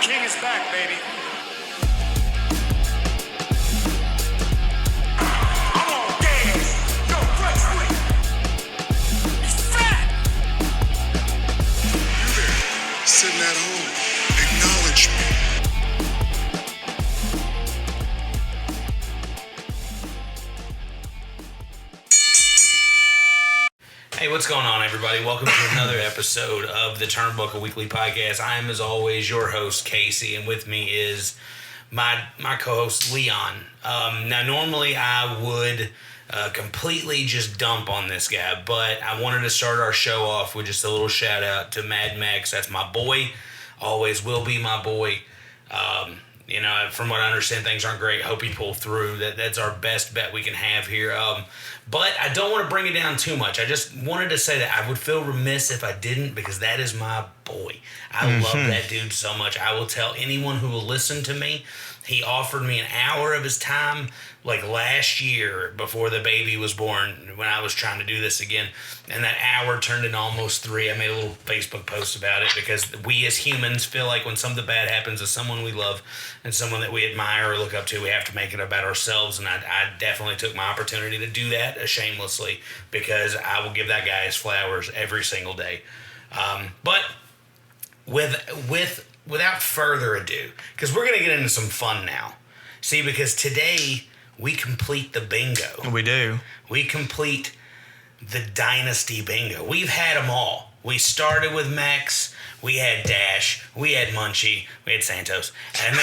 King is back, baby. I'm on gas. Yo, Flex with it. He's fat. You there, sitting at home, acknowledge me. Hey, what's going on, everybody? Welcome to another episode of the Turnbuckle Weekly Podcast. I am, as always, your host, Casey, and with me is my co-host, Leon. Now, normally I would completely just dump on this guy, but I wanted to start our show off with just a little shout-out to Mad Max. That's my boy. Always will be my boy. From what I understand, things aren't great. Hope he pull through. That's our best bet we can have here. But I don't want to bring it down too much. I just wanted to say that I would feel remiss if I didn't, because that is my boy. I love that dude so much. I will tell anyone who will listen to me. He offered me an hour of his time like last year before the baby was born when I was trying to do this again. And that hour turned into almost 3. I made a little Facebook post about it because we as humans feel like when something bad happens to someone we love and someone that we admire or look up to, we have to make it about ourselves. And I definitely took my opportunity to do that shamelessly, because I will give that guy his flowers every single day. But without further ado, because we're going to get into some fun now. See, because today we complete the bingo. We do. We complete the Dynasty bingo. We've had them all. We started with Max. We had Dash. We had Munchie. We had Santos. And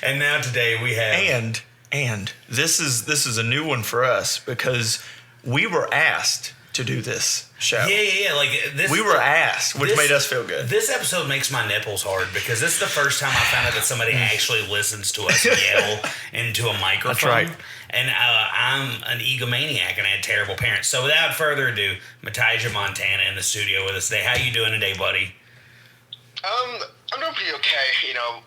and now today we have... And this is a new one for us, because we were asked to do this show. Yeah. Like this, we were asked, which made us feel good. This episode makes my nipples hard, because this is the first time I found out that somebody actually listens to us yell into a microphone. That's right. And I'm an egomaniac, and I had terrible parents. So without further ado, Matijah Montana in the studio with us today. How you doing today, buddy? I'm doing pretty okay, you know,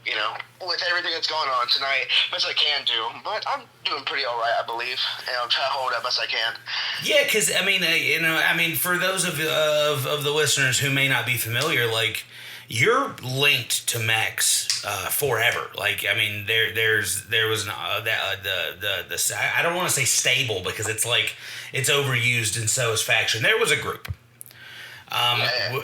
with everything that's going on tonight, best I can do, but I'm doing pretty all right, I believe, and I'll try to hold up best I can. Yeah, because, for those of the listeners who may not be familiar, like, you're linked to Max forever. Like, I mean, there was I don't want to say stable, because it's like, it's overused, and so is faction. There was a group.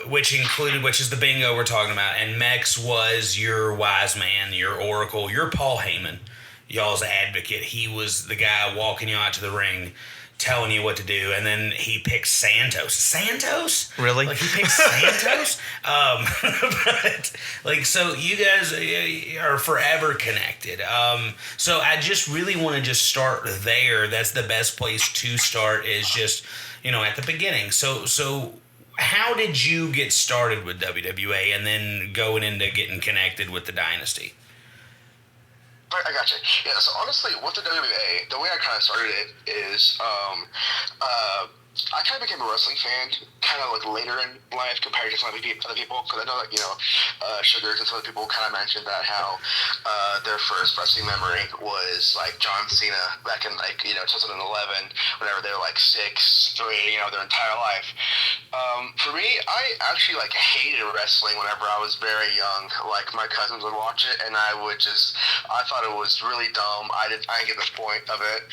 Which is the bingo we're talking about, and Mex was your wise man, your oracle, your Paul Heyman, y'all's advocate. He was the guy walking you out to the ring, telling you what to do, and then he picked Santos. Santos? Really? Like, he picked Santos? But, like, so you guys are forever connected. So I just really want to just start there. That's the best place to start, is just, at the beginning. So how did you get started with WWA and then going into getting connected with the Dynasty? I got you. Yeah, so honestly, with the WWA, the way I kind of started it is, I kind of became a wrestling fan kind of like later in life compared to some other people, because I know that, Sugars and some other people kind of mentioned that how their first wrestling memory was like John Cena back in 2011, whenever they were like 6'3", their entire life. For me, I actually hated wrestling whenever I was very young. Like, my cousins would watch it, and I thought it was really dumb. I didn't get the point of it.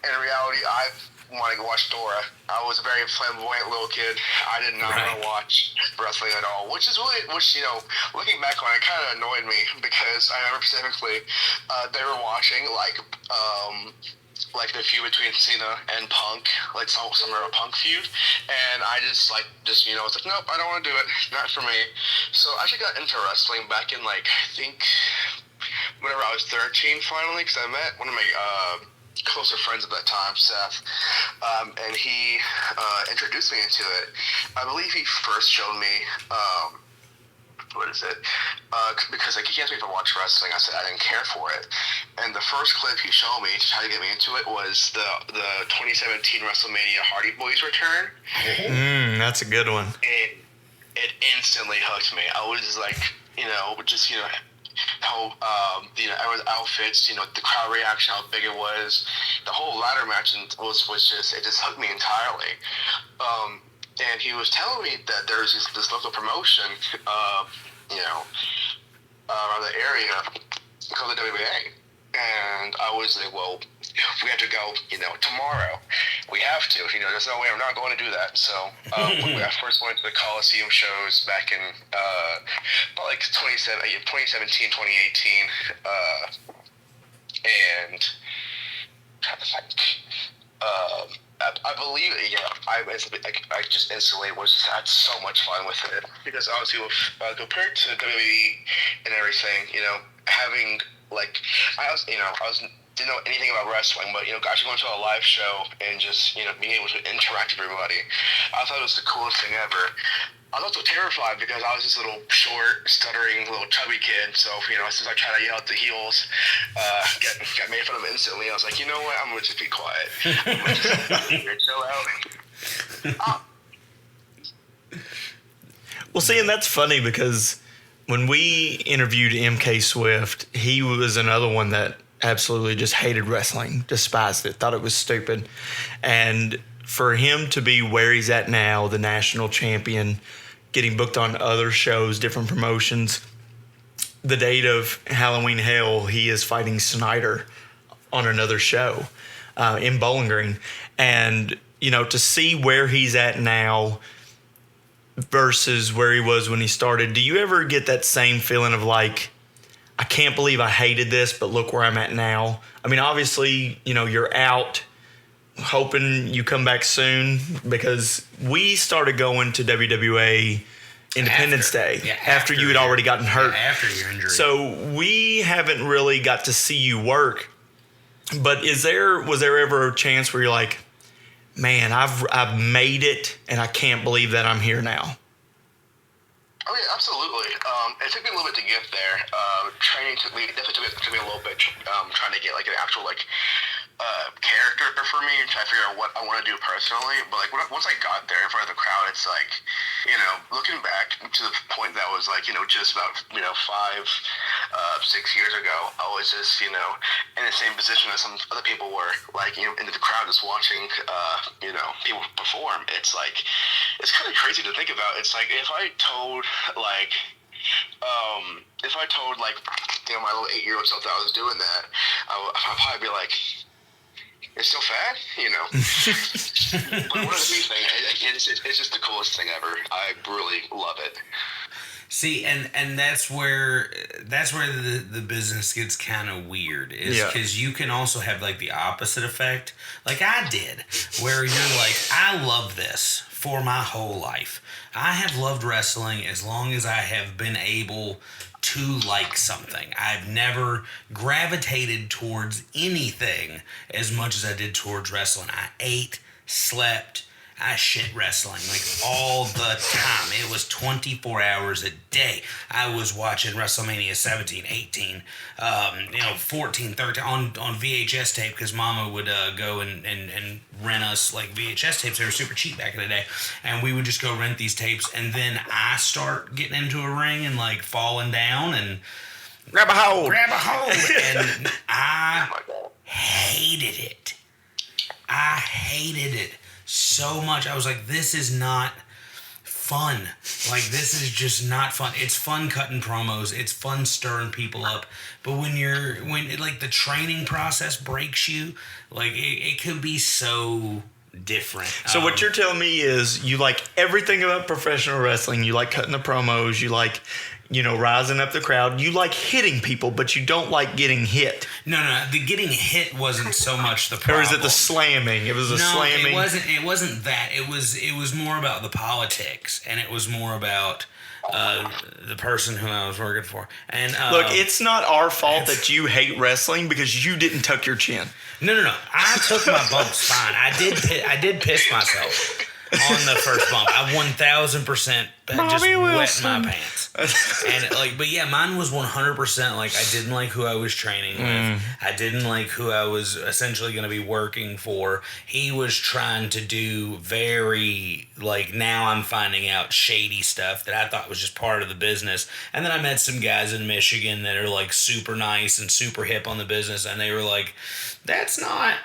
In reality, I wanted to watch Dora. I was a very flamboyant little kid. I did not want to watch wrestling at all, which looking back on it, kind of annoyed me, because I remember specifically they were watching like the feud between Cena and Punk, like some sort of Punk feud, and I was like, nope, I don't want to do it, not for me. So I actually got into wrestling back in I think whenever I was 13 finally, because I met one of my closer friends at that time, Seth, and he introduced me into it. I believe he first showed me because he asked me if I watched wrestling. I said I didn't care for it, and the first clip he showed me to try to get me into it was the 2017 WrestleMania Hardy Boys return. That's a good one. It instantly hooked me. I was like, how everyone's outfits, the crowd reaction, how big it was, the whole ladder match was just, it just hooked me entirely. and he was telling me that there's this local promotion, around the area called the WBA. And I was like, well, we have to go, tomorrow. We have to. There's no way I'm not going to do that. So I first went to the Coliseum shows back in about like 2017, 2018. And I'm trying to think. I believe, I just instantly had so much fun with it because obviously, compared to WWE and everything, having didn't know anything about wrestling, but actually going to a live show and just being able to interact with everybody, I thought it was the coolest thing ever. I was also terrified because I was this little short, stuttering, little chubby kid. So since I tried to yell at the heels, got made fun of instantly. I was like, you know what? I'm gonna just be quiet. I'm gonna just chill out. Well, see, and that's funny because when we interviewed MK Swift, he was another one that absolutely just hated wrestling, despised it, thought it was stupid. And for him to be where he's at now, the national champion, getting booked on other shows, different promotions, the date of Halloween Hell, he is fighting Snyder on another show in Bowling Green. And, to see where he's at now versus where he was when he started, do you ever get that same feeling of like, I can't believe I hated this, but look where I'm at now? I mean, obviously, you're out hoping you come back soon because we started going to WWA Independence Day after you had already gotten hurt. After your injury. So we haven't really got to see you work. But was there ever a chance where you're like, man, I've made it and I can't believe that I'm here now? Oh yeah, absolutely. It took me a little bit to get there. Training definitely took me a little bit. Trying to get like an actual character for me and try to figure out what I want to do personally. But once I got there in front of the crowd, it's like, looking back to the point that was just about 5, 6 years ago, I was just in the same position as some other people were, in the crowd just watching people perform. It's like it's kind of crazy to think about. It's like if I told my little 8-year-old self that I was doing that, I'd probably be like, it's so fat, But one of the things, it's just the coolest thing ever. I really love it. See, and that's where the business gets kind of weird, is because you can also have the opposite effect, like I did, where you're like, I love this for my whole life. I have loved wrestling as long as I have been able to like something. I've never gravitated towards anything as much as I did towards wrestling. I ate, slept, I shit wrestling all the time. It was 24 hours a day. I was watching WrestleMania 17, 18, 14, 13 on VHS tape because Mama would go and rent us VHS tapes. They were super cheap back in the day. And we would just go rent these tapes. And then I start getting into a ring and falling down and grab a hold. And I hated it. I hated it so much. I was like, this is not fun. This is just not fun. It's fun cutting promos. It's fun stirring people up. But when the training process breaks you, it could be so different. So what you're telling me is you like everything about professional wrestling. You like cutting the promos. You like, rising up the crowd. You like hitting people, but you don't like getting hit. No. The getting hit wasn't so much the problem. Or is it the slamming? It was the slamming. It wasn't that. It was more about the politics, and it was more about the person who I was working for. And look, it's not our fault that you hate wrestling because you didn't tuck your chin. No. I took my bumps fine. I did piss myself on the first bump. I 1,000% just wet my pants. And but yeah, mine was 100% I didn't like who I was training with. I didn't like who I was essentially going to be working for. He was trying to do very now I'm finding out shady stuff that I thought was just part of the business. And then I met some guys in Michigan that are super nice and super hip on the business, and they were like, that's not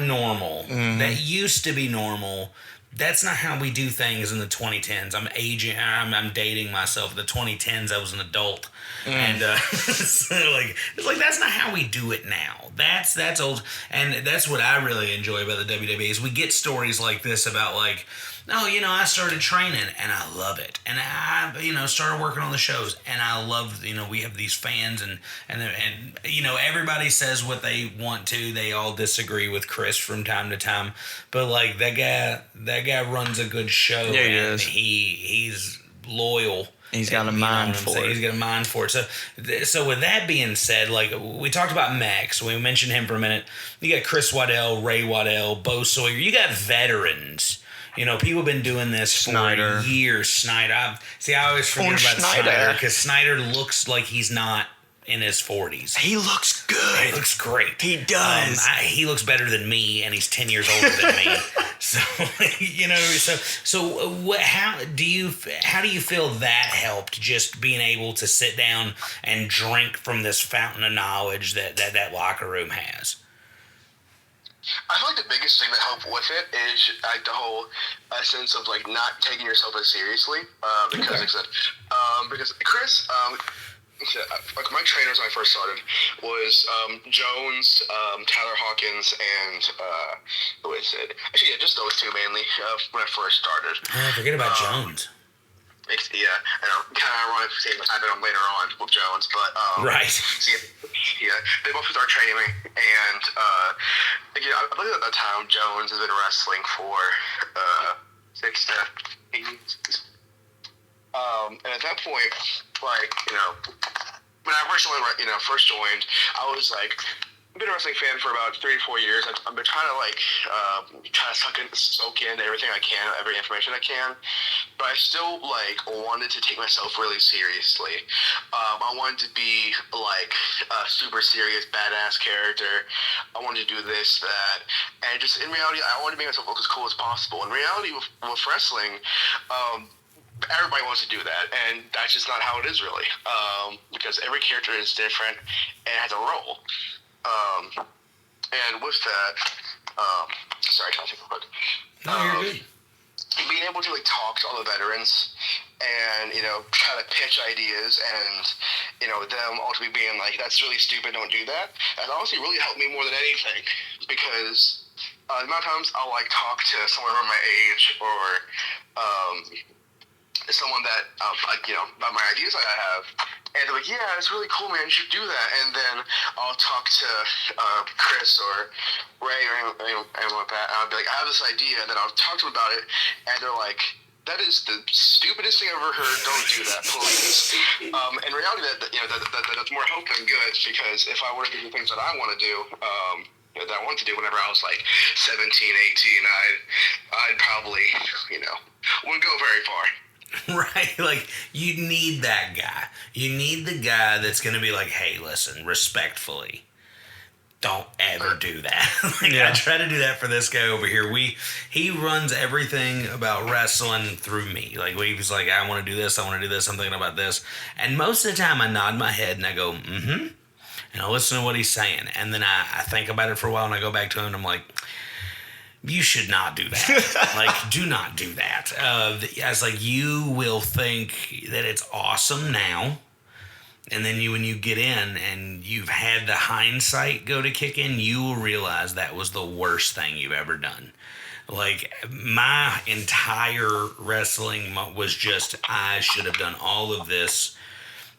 normal. That used to be normal. that's not how we do things in the 2010s. I'm dating myself. In the 2010s, I was an adult, and so it's like that's not how we do it now. That's old, and that's what I really enjoy about the WWE is we get stories like this about like, oh, I started training and I love it, and I started working on the shows and I love we have these fans and everybody says what they want to. They all disagree with Chris from time to time, but like that guy runs a good show. Yeah, he and is. He's loyal. He's got a mind for it. He's got a mind for it. So with that being said, like we talked about Max, we mentioned him for a minute. You got Chris Waddell, Ray Waddell, Bo Sawyer. You got veterans. People have been doing this for years. Snyder. I always forget about Snyder because Snyder looks like he's not in his 40s. He looks good. He looks great. He does. He looks better than me, and he's 10 years older than me. So how do you feel that helped just being able to sit down and drink from this fountain of knowledge that locker room has? I feel like the biggest thing that helped with it is like the whole sense of like not taking yourself as seriously because like I said, because Chris, like my trainers when I first started was Jones, Tyler Hawkins, and who is it? Actually, yeah, just those two mainly when I first started. Forget about Jones. Yeah, I know. Kind of ironic seeing what happened later on with Jones, but right. So yeah, they both started training me, and I believe at that time Jones has been wrestling for 6 to 8 years. And at that point, like when I first joined, I was like. I've been a wrestling fan for about 3 to 4 years. I've been trying to soak in everything I can, every information I can. But I still wanted to take myself really seriously. I wanted to be like a super serious badass character. I wanted to do this, that, and just in reality, I wanted to make myself look as cool as possible. In reality, with wrestling, everybody wants to do that, and that's just not how it is really. Because every character is different and has a role. And with that, sorry, I'll take a quick. No, you're good. Being able to talk to all the veterans and try to pitch ideas and them ultimately being like, that's really stupid, don't do that. That honestly really helped me more than anything because the amount of times I'll talk to someone around my age or someone that about my ideas that I have. And they're like, yeah, it's really cool, man. You should do that. And then I'll talk to Chris or Ray or anyone like that. And I'll be like, I have this idea. And then I'll talk to them about it. And they're like, that is the stupidest thing I've ever heard. Don't do that, please. In reality, that's more hope than good because if I were to do the things that I want to do, that I wanted to do whenever I was 17, 18, I'd probably, wouldn't go very far. Right, like you need that guy. You need the guy that's gonna be like, "Hey, listen, respectfully, don't ever do that." I try to do that for this guy over here. He runs everything about wrestling through me. Like he was like, "I want to do this. I want to do this. I'm thinking about this." And most of the time, I nod my head and I go, "Mm-hmm," and I listen to what he's saying, and then I think about it for a while and I go back to him and I'm like, you should not do that. Do not do that. I was like, you will think that it's awesome now. And then when you get in and you've had the hindsight go to kick in, you will realize that was the worst thing you've ever done. My entire wrestling was just, I should have done all of this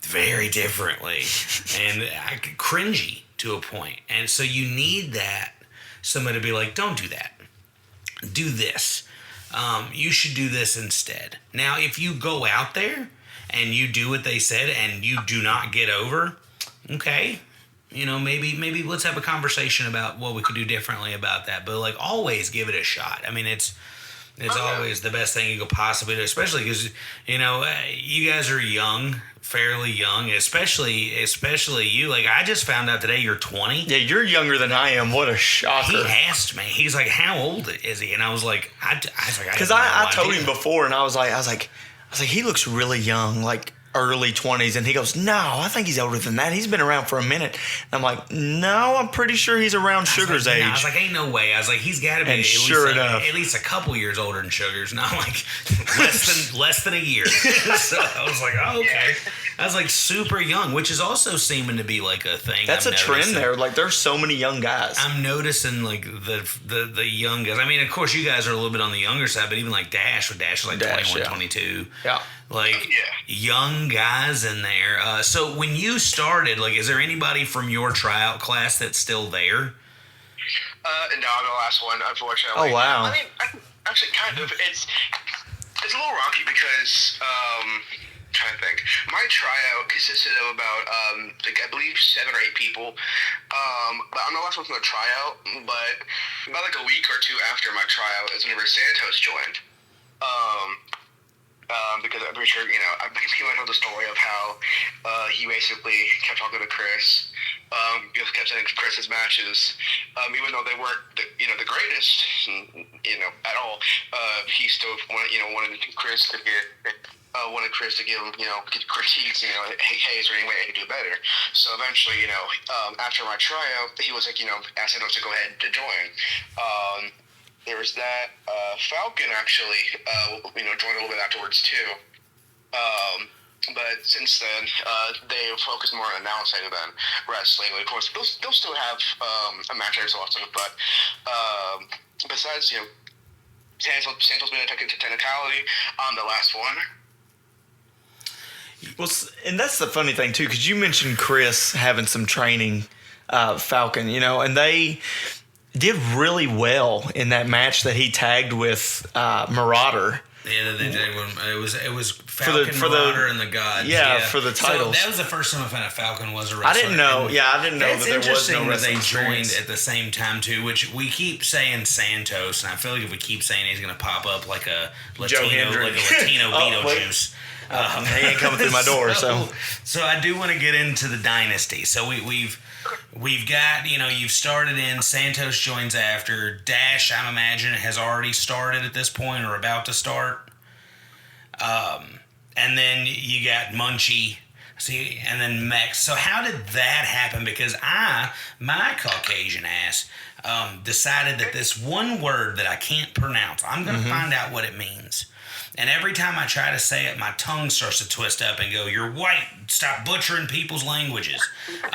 very differently. And cringy to a point. And so you need that. Somebody to be like, don't do that. Do this. You should do this instead. Now, if you go out there and you do what they said and you do not get over, okay, maybe let's have a conversation about what we could do differently about that. But always give it a shot. I mean, it's always the best thing you could possibly do, especially because you guys are young. Fairly young, especially you. I just found out today you're 20. Yeah, you're younger than I am. What a shocker. He asked me. He's like, "How old is he?" And I was like, because I told him before, and I was like, he looks really young. early 20s, and he goes, "No, I think he's older than that. He's been around for a minute." And I'm like, "No, I'm pretty sure he's around Sugar's age." I was like, "Ain't no way." I was like, "He's got to be at least a couple years older than Sugar's." Not like less than a year. So I was like, "Oh, okay." I was like super young, which is also seeming to be like a thing. That's a trend there. Like, there's so many young guys. I'm noticing like the young guys. I mean, of course, you guys are a little bit on the younger side, but even like Dash was like 21, 22. Yeah. Like young guys in there. So when you started, like, is there anybody from your tryout class that's still there? No, I'm the last one, unfortunately. Oh, wow. I mean, actually, kind of. It's a little rocky because trying to think. My tryout consisted of about I believe 7 or 8 people. But I'm the last one from the tryout. But about like a week or two after my tryout is whenever Santos joined. Because I'm pretty sure, people know the story of how he basically kept talking to Chris. Just kept saying Chris's matches, even though they weren't the greatest, at all. He still wanted Chris to get. Wanted Chris to give him, critiques, hey, is there any way I could do better? So eventually, after my tryout, he was like, asking us to go ahead to join. There was that. Falcon actually, joined a little bit afterwards too. But since then, they focus more on announcing than wrestling. Of course, they'll still have a match every so often, but besides, Santos been attacked into technicality on the last one. Well, and that's the funny thing too, because you mentioned Chris having some training, Falcon, and they did really well in that match that he tagged with Marauder. Yeah, it was Falcon, Marauder, and the Gods. Yeah, for the titles. So that was the first time I found out Falcon was a wrestler. I didn't know. I didn't know that there was no wrestling that they joined experience at the same time too. Which we keep saying Santos, and I feel like if we keep saying he's going to pop up like a Latino, Beetlejuice. He ain't coming through my door. So I do want to get into the dynasty. So we've got, you've started in, Santos joins after, Dash, I'm imagining, has already started at this point or about to start. And then you got Munchie, and then Mex. So how did that happen? Because my Caucasian ass, decided that this one word that I can't pronounce, I'm going to find out what it means. And every time I try to say it, my tongue starts to twist up and go, "You're white. Stop butchering people's languages."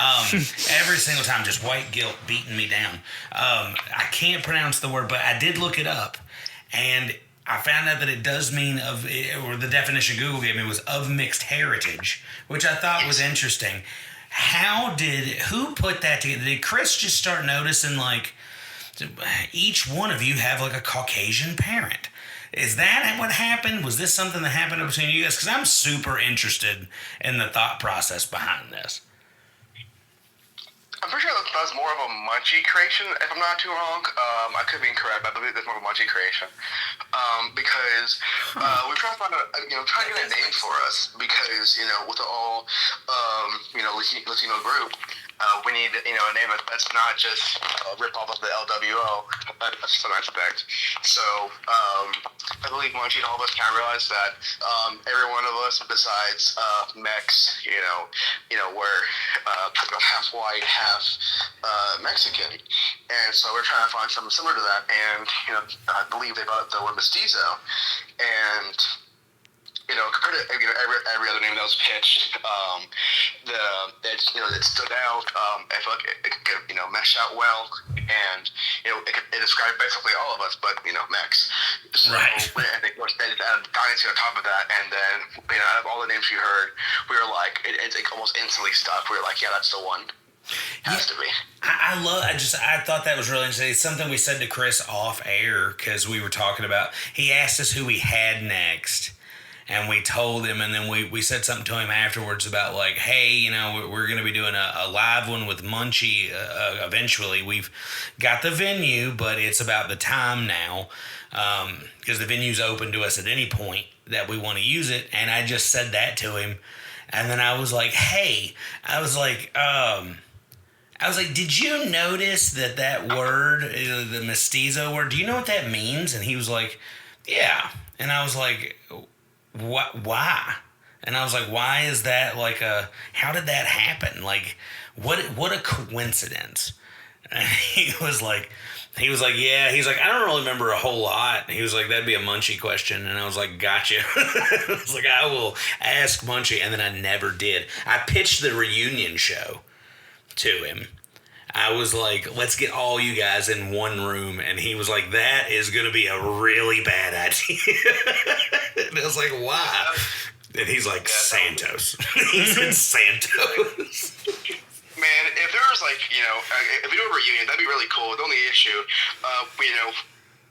Every single time, just white guilt beating me down. I can't pronounce the word, but I did look it up. And I found out that it does mean or the definition Google gave me was of mixed heritage, which I thought was interesting. Who put that together? Did Chris just start noticing, like, each one of you have, like, a Caucasian parent? Is that what happened? Was this something that happened between you guys? Because I'm super interested in the thought process behind this. I'm pretty sure that was more of a Munchie creation, if I'm not too wrong. I could be incorrect, but I believe that's more of a Munchie creation. Because we're trying to find trying to get a name for us. Because, with the all, Latino group, we need, a name that's not just a rip-off of the LWO, to some aspect. So, I believe Munchie and all of us kind of realized that every one of us, besides Mex, we're half white, half Mexican. And so we're trying to find something similar to that. And, I believe they brought up the word mestizo. And, compared to every other name that was pitched, it stood out. I feel like it could, mesh out well, and it described basically all of us, but Mex. So, right. And of course, they added Dynasty on top of that, and then out of all the names we heard, we were like, it's almost instantly stuck. We were like, yeah, that's the one. Has to be. I thought that was really interesting. It's something we said to Chris off air because we were talking about. He asked us who we had next. And we told him, and then we said something to him afterwards about, like, hey, we're going to be doing a live one with Munchie eventually. We've got the venue, but it's about the time now because the venue's open to us at any point that we want to use it. And I just said that to him. And then I was like, hey, did you notice that word, the mestizo word, do you know what that means? And he was like, yeah. And I was like, what? Why? And I was like, why is that how did that happen? Like, what a coincidence. And he was like, yeah. He's like, I don't really remember a whole lot. He was like, that'd be a Munchie question. And I was like, gotcha. I was like, I will ask Munchie. And then I never did. I pitched the reunion show to him. I was like, let's get all you guys in one room. And he was like, that is going to be a really bad idea. And I was like, why? And he's like, Santos. He said Santos. Man, if there was if we do a reunion, that'd be really cool. The only issue,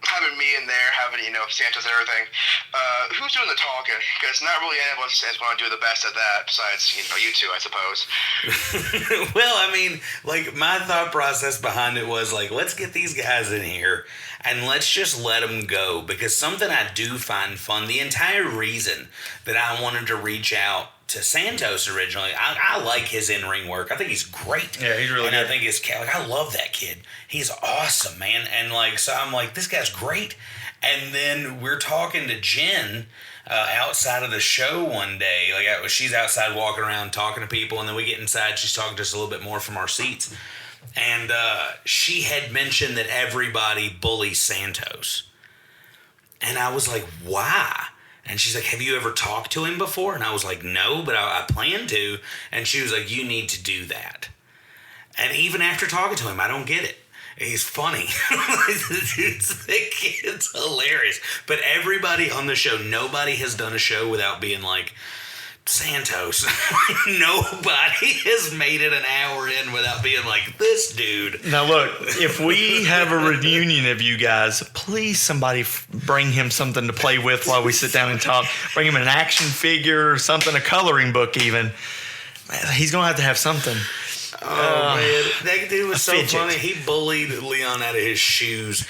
having me in there, having Santos and everything, who's doing the talking? Because not really any of us is going to do the best at that. Besides, you two, I suppose. Well, I mean, my thought process behind it was let's get these guys in here and let's just let them go, because something I do find fun. The entire reason that I wanted to reach out to Santos originally, I like his in-ring work. I think he's great. Yeah, he's really good. I think I love that kid. He's awesome, man. And so I'm like, this guy's great. And then we're talking to Jen outside of the show one day. She's outside walking around talking to people, and then we get inside. She's talking to us a little bit more from our seats. And she had mentioned that everybody bullies Santos. And I was like, why? And she's like, have you ever talked to him before? And I was like, no, but I plan to. And she was like, you need to do that. And even after talking to him, I don't get it. He's funny. The kid's hilarious. But everybody on the show, nobody has done a show without being like, Santos. Nobody has made it an hour in without being like, this dude. Now look, if we have a reunion of you guys, please somebody bring him something to play with while we sit down and talk. Bring him an action figure or something, a coloring book even. He's going to have something. Oh, man. That dude was so fidget. funny. He bullied Leon out of his shoes.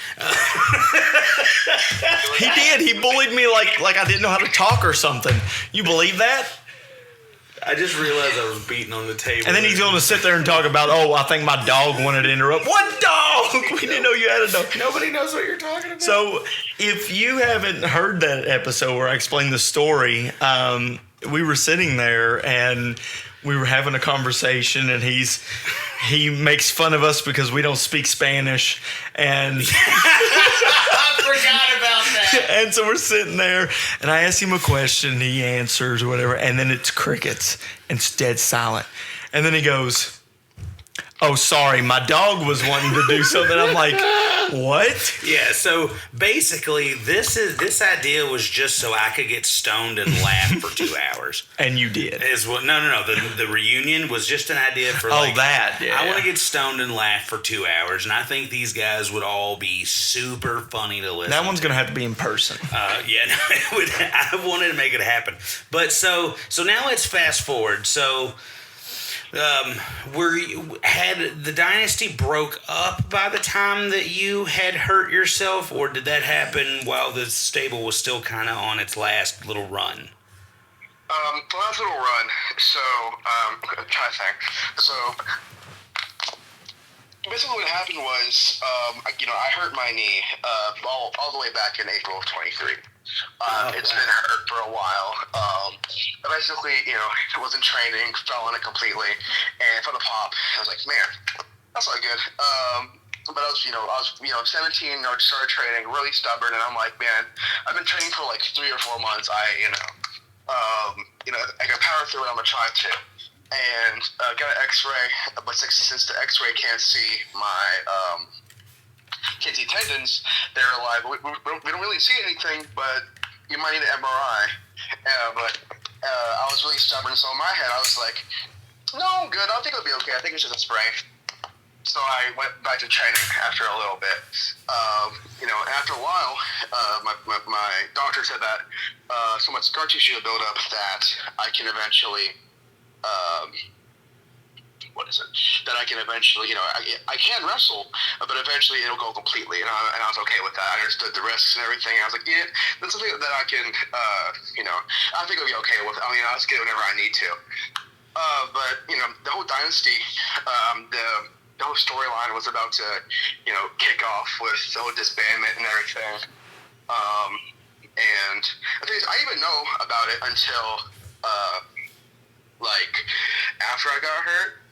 He did. He bullied me like I didn't know how to talk or something. You believe that? I just realized I was beating on the table. And then he's going to sit there and talk about, I think my dog wanted to interrupt. What dog? We didn't know you had a dog. Nobody knows what you're talking about. So if you haven't heard that episode where I explained the story, we were sitting there and we were having a conversation, and he makes fun of us because we don't speak Spanish. And I forgot about that. And so we're sitting there, and I ask him a question, he answers or whatever, and then it's crickets, and it's dead silent. And then he goes, oh, sorry, my dog was wanting to do something. I'm like, what? Yeah, so basically, this idea was just so I could get stoned and laugh for 2 hours. And you did. No. The reunion was just an idea for that. Yeah. I want to get stoned and laugh for 2 hours, and I think these guys would all be super funny to listen. That one's going to have to be in person. I wanted to make it happen. But so now let's fast forward. So had the dynasty broke up by the time that you had hurt yourself, or did that happen while the stable was still kind of on its last little run? The last little run. So I'm trying to think. So basically, what happened was, I hurt my knee all the way back in April of 23. It's been hurt for a while. Basically, I wasn't training, fell on it completely, and for the pop, I was like, man, that's not good. But I was 17, I started training, really stubborn, and I'm like, man, I've been training for like 3 or 4 months. I can power through it. I'm gonna try to. And got an X-ray, but since the X-ray can't see my tendons, they're like, we don't really see anything, but you might need an MRI. But I was really stubborn, so in my head I was like, no, I'm good. I think it'll be okay. I think it's just a sprain. So I went back to training after a little bit. After a while, my doctor said that so much scar tissue will build up that I can eventually that I can eventually, I can wrestle, but eventually it'll go completely, and I was okay with that. I understood the risks and everything, and I was like, yeah, that's something that I can, I think it'll be okay with. I mean, I'll just get it whenever I need to. But, the whole dynasty, the whole storyline was about to, kick off with the whole disbandment and everything. And the thing is, I didn't even know about it until like after I got hurt,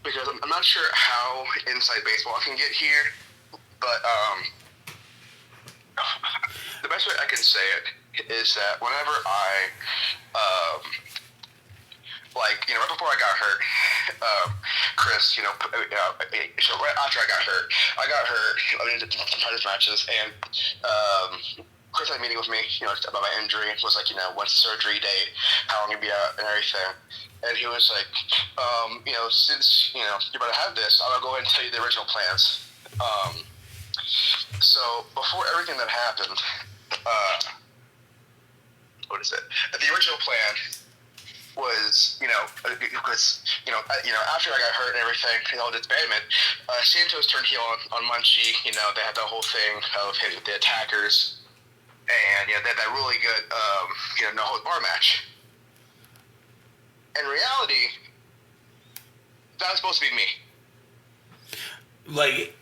because I'm not sure how inside baseball I can get here, but the best way I can say it is that whenever right before I got hurt, Chris, so right after I got hurt, I mean, some practice matches, and Chris had a meeting with me, about my injury. It was like, what's the surgery date, how long you'll be out, and everything. And he was like, since, you're about to have this, I'll go ahead and tell you the original plans. So before everything that happened, the original plan was, after I got hurt and everything, disbandment, Santos turned heel on Munchie. They had the whole thing of him with the attackers, and they had that really good, no holds bar match. In reality, that was supposed to be me. Like,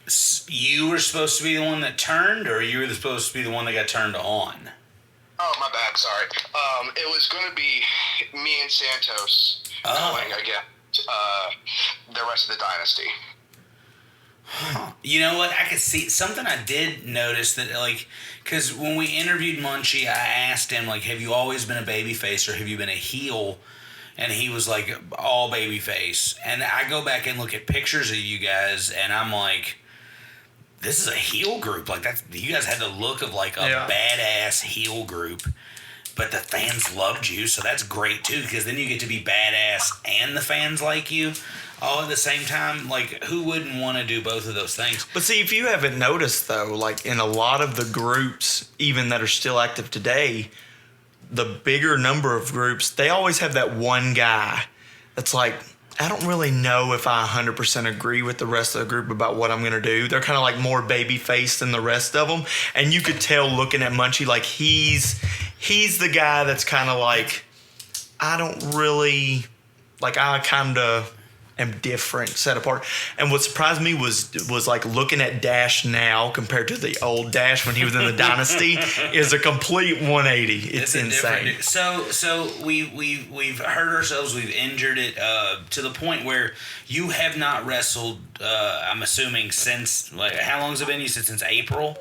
you were supposed to be the one that turned, or you were supposed to be the one that got turned on? Oh, my bad. Sorry. It was going to be me and Santos going against the rest of the dynasty. Huh. You know what? I could see something. I did notice that, because when we interviewed Munchie, I asked him, have you always been a babyface or have you been a heel? And he was like, all babyface. And I go back and look at pictures of you guys, and I'm like, this is a heel group. You guys had the look of a badass heel group, but the fans loved you, so that's great too, because then you get to be badass and the fans like you all at the same time. Who wouldn't want to do both of those things? But see, if you haven't noticed though, in a lot of the groups, even that are still active today, the bigger number of groups, they always have that one guy that's like, I don't really know if I 100% agree with the rest of the group about what I'm going to do. They're kind of more baby-faced than the rest of them. And you could tell looking at Munchie, he's the guy that's kind of I don't really, I kind of am different, set apart. And what surprised me was looking at Dash now compared to the old Dash when he was in the Dynasty is a complete 180. It's insane. So we've hurt ourselves. We've injured it to the point where you have not wrestled. I'm assuming since how long has it been? You said since April.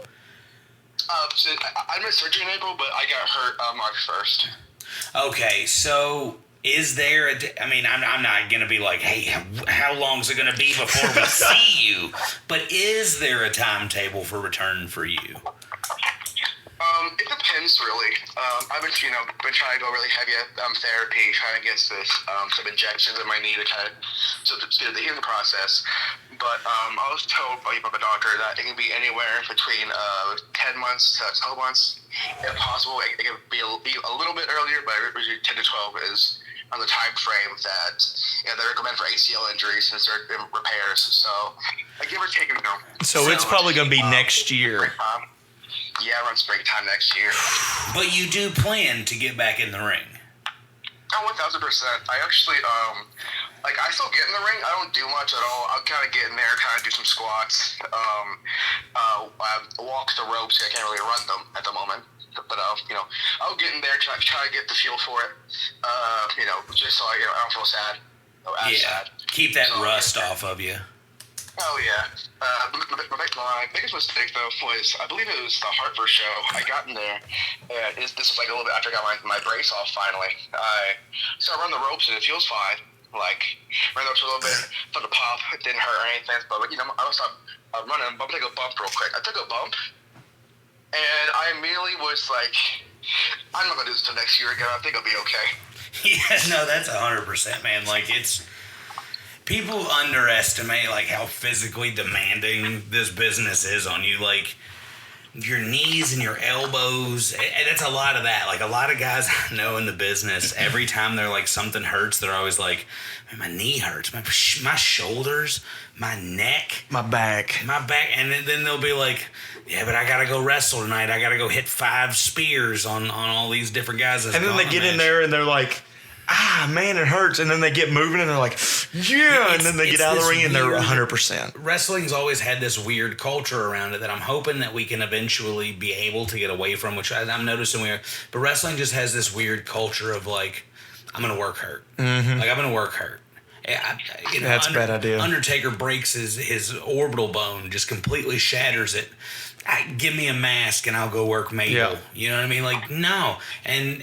So I missed surgery in April, but I got hurt March 1st. Okay, so. Is there I'm not going to be hey, how long is it going to be before we see you? But is there a timetable for return for you? It depends, really. I've been, trying to go really heavy at therapy, trying to get some injections in my knee to speed up the healing process. But I was told by my doctor that it can be anywhere between 10 months to 12 months. If possible, it can be a little bit earlier, but usually 10 to 12 is on the time frame that they recommend for ACL injuries since they're in repairs. So I give or take, So it's probably going to be next year. Yeah, around springtime next year. But you do plan to get back in the ring? Oh, 1,000%. I actually, I still get in the ring. I don't do much at all. I'll kind of get in there, kind of do some squats, walk the ropes. I can't really run them at the moment. But, I'll get in there, try to get the feel for it, just so I don't feel sad. Sad. Keep that rust off of you. Oh, yeah. My biggest mistake, though, was, I believe it was the Hartford show. I got in there, and this was a little bit after I got my brace off, finally. So I run the ropes, and it feels fine. Ran the ropes a little bit, felt a pop. It didn't hurt or anything, but, I was running, I'm going to take a bump real quick. I took a bump, and I immediately was like, I'm not going to do this until next year again. I think I'll be okay. Yeah, no, that's 100%, man. It's... People underestimate, how physically demanding this business is on you. Your knees and your elbows, and that's a lot of that. A lot of guys I know in the business, every time they're something hurts, they're always like, my knee hurts, my shoulders, my neck, my back, and then they'll be like, yeah, but I gotta go wrestle tonight. I gotta go hit 5 spears on all these different guys. And then they get in there and they're like, man, it hurts. And then they get moving and they're like, yeah. And then they get out of the ring and they're 100%. Wrestling's always had this weird culture around it that I'm hoping that we can eventually be able to get away from, which I'm noticing we are. But wrestling just has this weird culture of like, I'm going to work hurt. Mm-hmm. Like, I'm going to work hurt. That's a bad idea. Undertaker breaks his orbital bone, just completely shatters it. Give me a mask and I'll go work Mabel. Yeah. You know what I mean? Like, no. And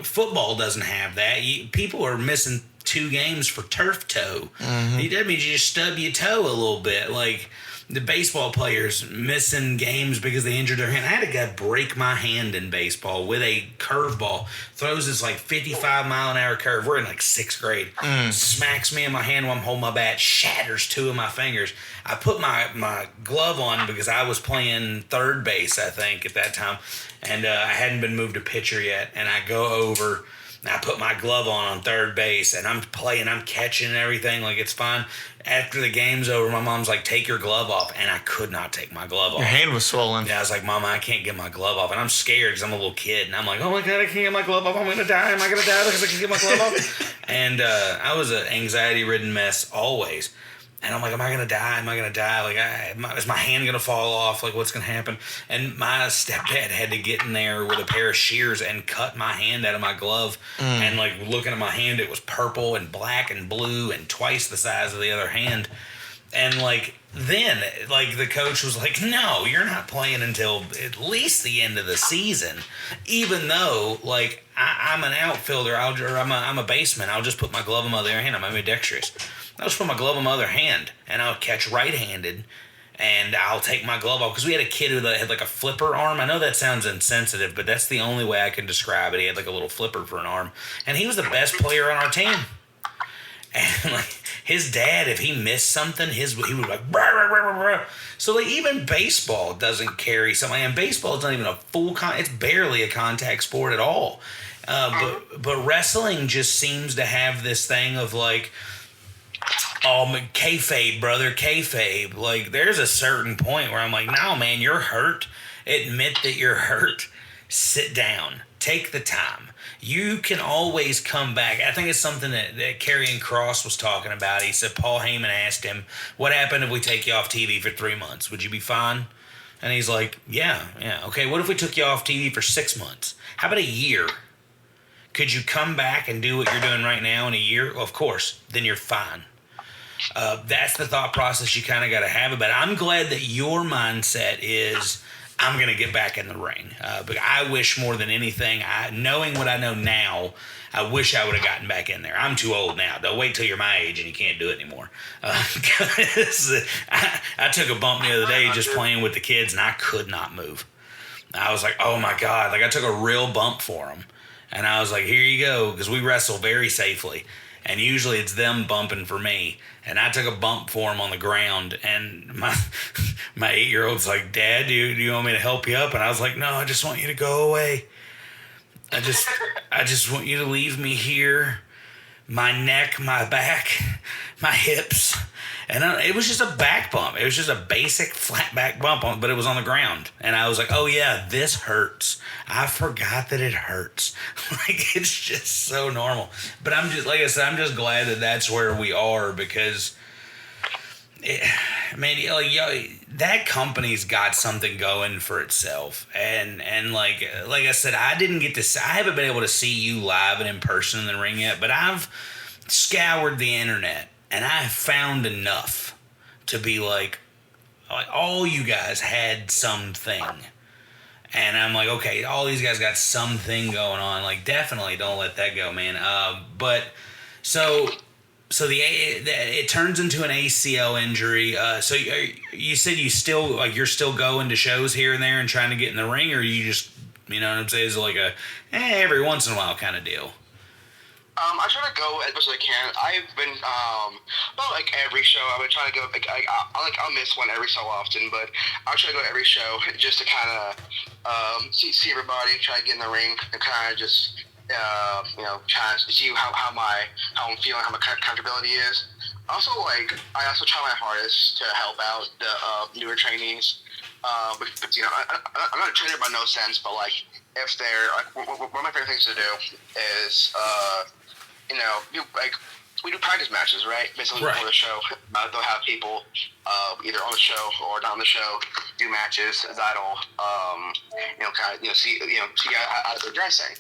football doesn't have that. People are missing 2 games for turf toe. Mm-hmm. That means you just stub your toe a little bit. Like, the baseball players missing games because they injured their hand. I had a guy break my hand in baseball with a curveball. Throws this like 55-mile-an-hour curve. We're in like 6th grade. Smacks me in my hand while I'm holding my bat. Shatters 2 of my fingers. I put my glove on because I was playing third base, I think, at that time. And I hadn't been moved to pitcher yet. And I go over and I put my glove on third base. And I'm playing. I'm catching and everything. Like, it's fine. After the game's over, my mom's like, take your glove off. And I could not take my glove off. Your hand was swollen. Yeah, I was like, Mama, I can't get my glove off. And I'm scared because I'm a little kid. And I'm like, oh my God, I can't get my glove off. I'm going to die. Am I going to die because I can't get my glove off? And I was an anxiety-ridden mess always. And I'm like, am I going to die? Am I going to die? Like, is my hand going to fall off? Like, what's going to happen? And my stepdad had to get in there with a pair of shears and cut my hand out of my glove. And, like, looking at my hand, it was purple and black and blue and twice the size of the other hand. And, like, then, like, the coach was like, no, you're not playing until at least the end of the season. Even though, like, I'm an outfielder, I'm a baseman. I'll just put my glove on my other hand. I'm ambidextrous. I'll just put my glove on my other hand, and I'll catch right-handed, and I'll take my glove off. Because we had a kid who had, like, a flipper arm. I know that sounds insensitive, but that's the only way I can describe it. He had, like, a little flipper for an arm. And he was the best player on our team. And, like, his dad, if he missed something, he would like, brr, brr, brr, brr. So, like, even baseball doesn't carry something. And baseball is not even a full it's barely a contact sport at all. But wrestling just seems to have this thing of, like, oh, kayfabe, brother, kayfabe. Like, there's a certain point where I'm like, no, man, you're hurt. Admit that you're hurt. Sit down. Take the time. You can always come back. I think it's something that Karrion Kross was talking about. He said Paul Heyman asked him, what happened if we take you off TV for 3 months? Would you be fine? And he's like, yeah. Okay, what if we took you off TV for 6 months? How about a year? Could you come back and do what you're doing right now in a year? Well, of course. Then you're fine. That's the thought process you kind of got to have about it. I'm glad that your mindset is, I'm going to get back in the ring. But I wish more than anything, knowing what I know now, I wish I would have gotten back in there. I'm too old now. Don't wait till you're my age and you can't do it anymore. I took a bump the other day just playing with the kids, and I could not move. I was like, oh my God. Like, I took a real bump for them. And I was like, here you go, because we wrestle very safely. And usually it's them bumping for me. And I took a bump for him on the ground. And my 8-year-old's like, Dad, do you want me to help you up? And I was like, no, I just want you to go away. I just want you to leave me here. My neck, my back, my hips. And it was just a back bump. It was just a basic flat back bump, but it was on the ground. And I was like, oh yeah, this hurts. I forgot that it hurts. Like, it's just so normal. But I'm just, like I said, I'm just glad that that's where we are, because, that company's got something going for itself. And like I said, I haven't been able to see you live and in person in the ring yet, but I've scoured the internet. And I found enough to be like, all you guys had something. And I'm like, okay, all these guys got something going on. Like, definitely don't let that go, man. But so it turns into an ACL injury. So you said you're still going to shows here and there and trying to get in the ring, or you just, you know what I'm saying, is it like a every once in a while kind of deal? I try to go as much as I can. I've been about like every show. I've been trying to go. I'll miss one every so often, but I'll try to go to every show just to kind of see everybody, try to get in the ring, and kind of just try to see how I'm feeling, how my comfortability is. Also, I also try my hardest to help out the newer trainees. But I'm not a trainer by no sense, but like if they're one of my favorite things to do is we do practice matches, right? Basically Right. before the show, they'll have people either on the show or not on the show do matches that'll see how they're dressing.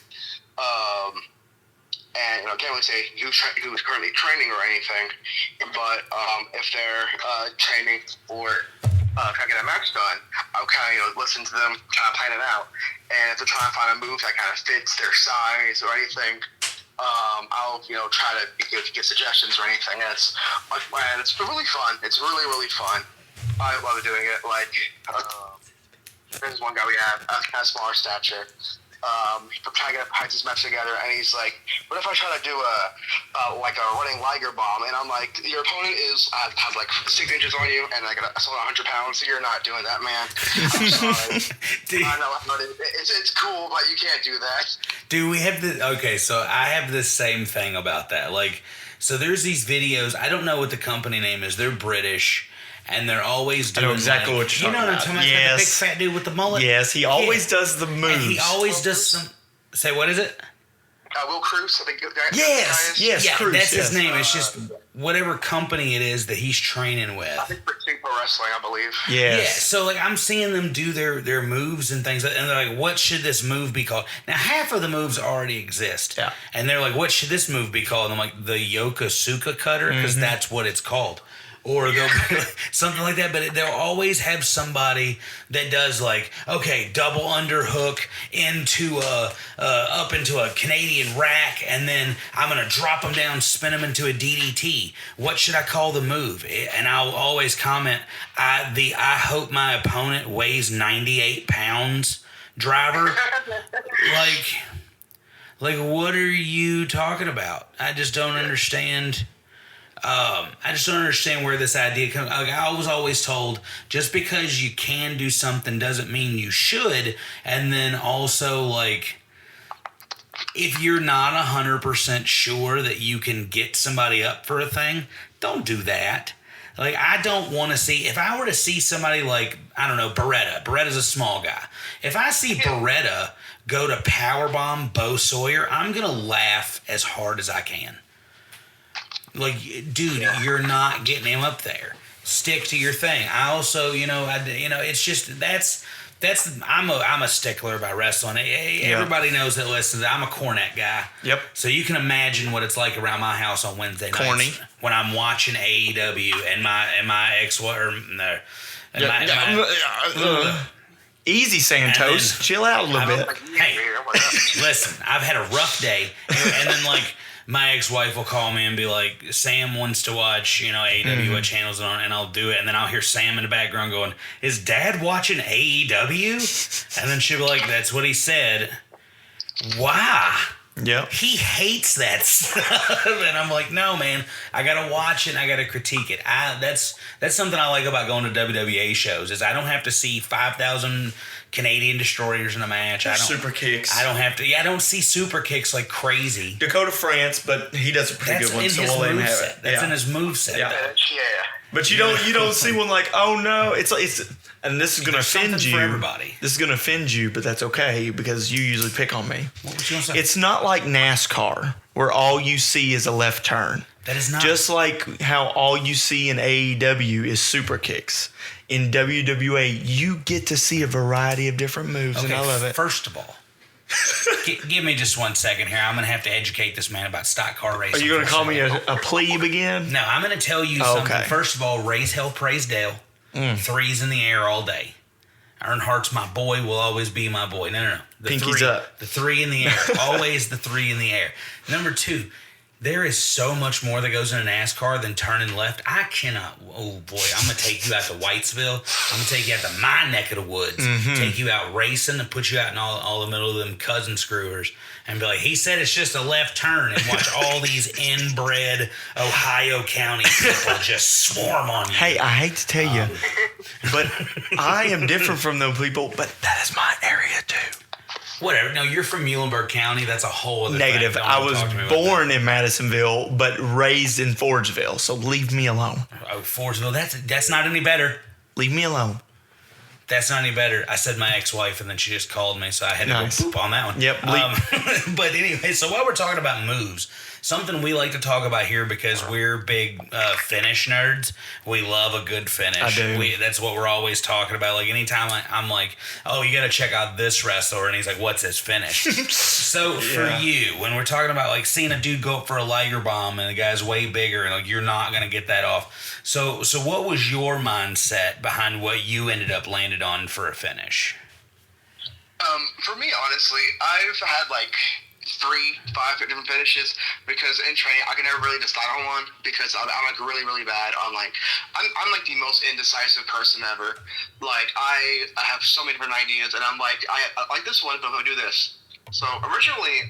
And can't really say who's currently training or anything, but if they're training or trying to get a match done, I'll kind of listen to them, kind of plan it out, and if they're trying to find a move that kind of fits their size or anything, I'll try to get suggestions or anything. And it's really fun. It's really, really fun. I love doing it. Like there's one guy we have, kind of smaller stature. Trying to get a practice match together, and he's like, "What if I try to do a running Liger bomb?" And I'm like, "Your opponent has like 6 inches on you, and I got 100 pounds. So you're not doing that, man. I'm sorry. Dude. I know it's cool, but you can't do that." Dude, we have so I have the same thing about that. Like, so there's these videos. I don't know what the company name is. They're British. And they're always doing. I know exactly what you're talking what I'm talking about? Yes. The big fat dude with the mullet. Yes, he always does the moves. And he always does some. Say, what is it? Will Cruz, I think the guy Yes, is. yes, Yeah, Cruz, that's yes. his name. It's just whatever company it is that he's training I with. think for Super Wrestling, I believe. Yeah, Yes. so like I'm seeing them do their moves and things, and they're like, "What should this move be called?" Now, half of the moves already exist. Yeah. And they're like, "What should this move be called?" And I'm like, "The Yokosuka cutter," because that's what it's called. Or they'll something like that, but they'll always have somebody that does like, okay, double underhook into up into a Canadian rack, and then I'm gonna drop them down, spin them into a DDT. What should I call the move? And I'll always comment, I hope my opponent weighs 98 pounds. Driver, like what are you talking about? I just don't understand. I just don't understand where this idea comes. Like, I was always told, just because you can do something doesn't mean you should. And then also, like, if you're not 100% sure that you can get somebody up for a thing, don't do that. Like, I don't want to see, if I were to see somebody like, I don't know, Beretta's a small guy. If I see Beretta go to powerbomb Bo Sawyer, I'm going to laugh as hard as I can. Like, dude, you're not getting him up there. Stick to your thing. I also, it's just that's I'm a stickler about wrestling. Everybody knows that. Listen, I'm a Cornette guy. Yep. So you can imagine what it's like around my house on Wednesday nights Corny. when I'm watching AEW and my ex-wife or no, Easy, Santos. then- Chill out a little bit. Hey, listen, I've had a rough day, and then like my ex-wife will call me and be like, Sam wants to watch, AEW, what channel's it on, and I'll do it, and then I'll hear Sam in the background going, is Dad watching AEW? And then she'll be like, that's what he said. Why? Yep. He hates that stuff. And I'm like, no, man, I gotta watch it and I gotta critique it. That's something I like about going to WWA shows, is I don't have to see 5,000 Canadian destroyers in a match. Super kicks. I don't have to. Yeah, I don't see super kicks like crazy. Dakota France, but he does a pretty That's good one, in so his we'll let him have moveset. it. That's Yeah. in his moveset. Yeah. Yeah. But you don't see one like, oh no, it's and this is gonna There's offend something you. for everybody. This is gonna offend you, but that's okay because you usually pick on me. What was you gonna say? It's not like NASCAR where all you see is a left turn. That is not. Just like how all you see in AEW is super kicks. In WWA, you get to see a variety of different moves, and I love it. First of all, give me just 1 second here. I'm gonna have to educate this man about stock car racing. Are you going to call me a plebe again? No, I'm going to tell you Oh, something. okay. First of all, raise hell, praise Dale. Threes in the air all day. Earnhardt's my boy, will always be my boy. No. The Pinkies three, up. The three in the air. Always the three in the air. Number two, there is so much more that goes in a NASCAR than turning left. I cannot. Oh boy, I'm gonna take you out to Whitesville. I'm gonna take you out to my neck of the woods. Take you out racing and put you out in all the middle of them cousin screwers and be like, he said it's just a left turn, and watch all these inbred Ohio County people just swarm on you. Hey, I hate to tell you, but I am different from those people, but that is my area too. Whatever. No, you're from Muhlenberg County. That's a whole other Negative. thing. Don't I was talk to me about born in Madisonville, but raised in Fordsville, so leave me alone. that. Oh, Fordsville. That's not any better. Leave me alone. That's not any better. I said my ex-wife, and then she just called me, so I had to Nice. go poop on that one. Yep. But anyway, so while we're talking about moves, something we like to talk about here because we're big finish nerds. We love a good finish. I do. That's what we're always talking about. Like anytime I'm like, oh, you got to check out this wrestler, and he's like, what's his finish? So for you, when we're talking about like seeing a dude go up for a Liger bomb and the guy's way bigger, and like you're not gonna get that off. So what was your mindset behind what you ended up landed on for a finish? For me, honestly, I've had like 3-5 different finishes because in training I can never really decide on one because I'm like really bad on like I'm like the most indecisive person ever. Like I have so many different ideas, and I'm like I like this one, but I'm gonna do this. So originally,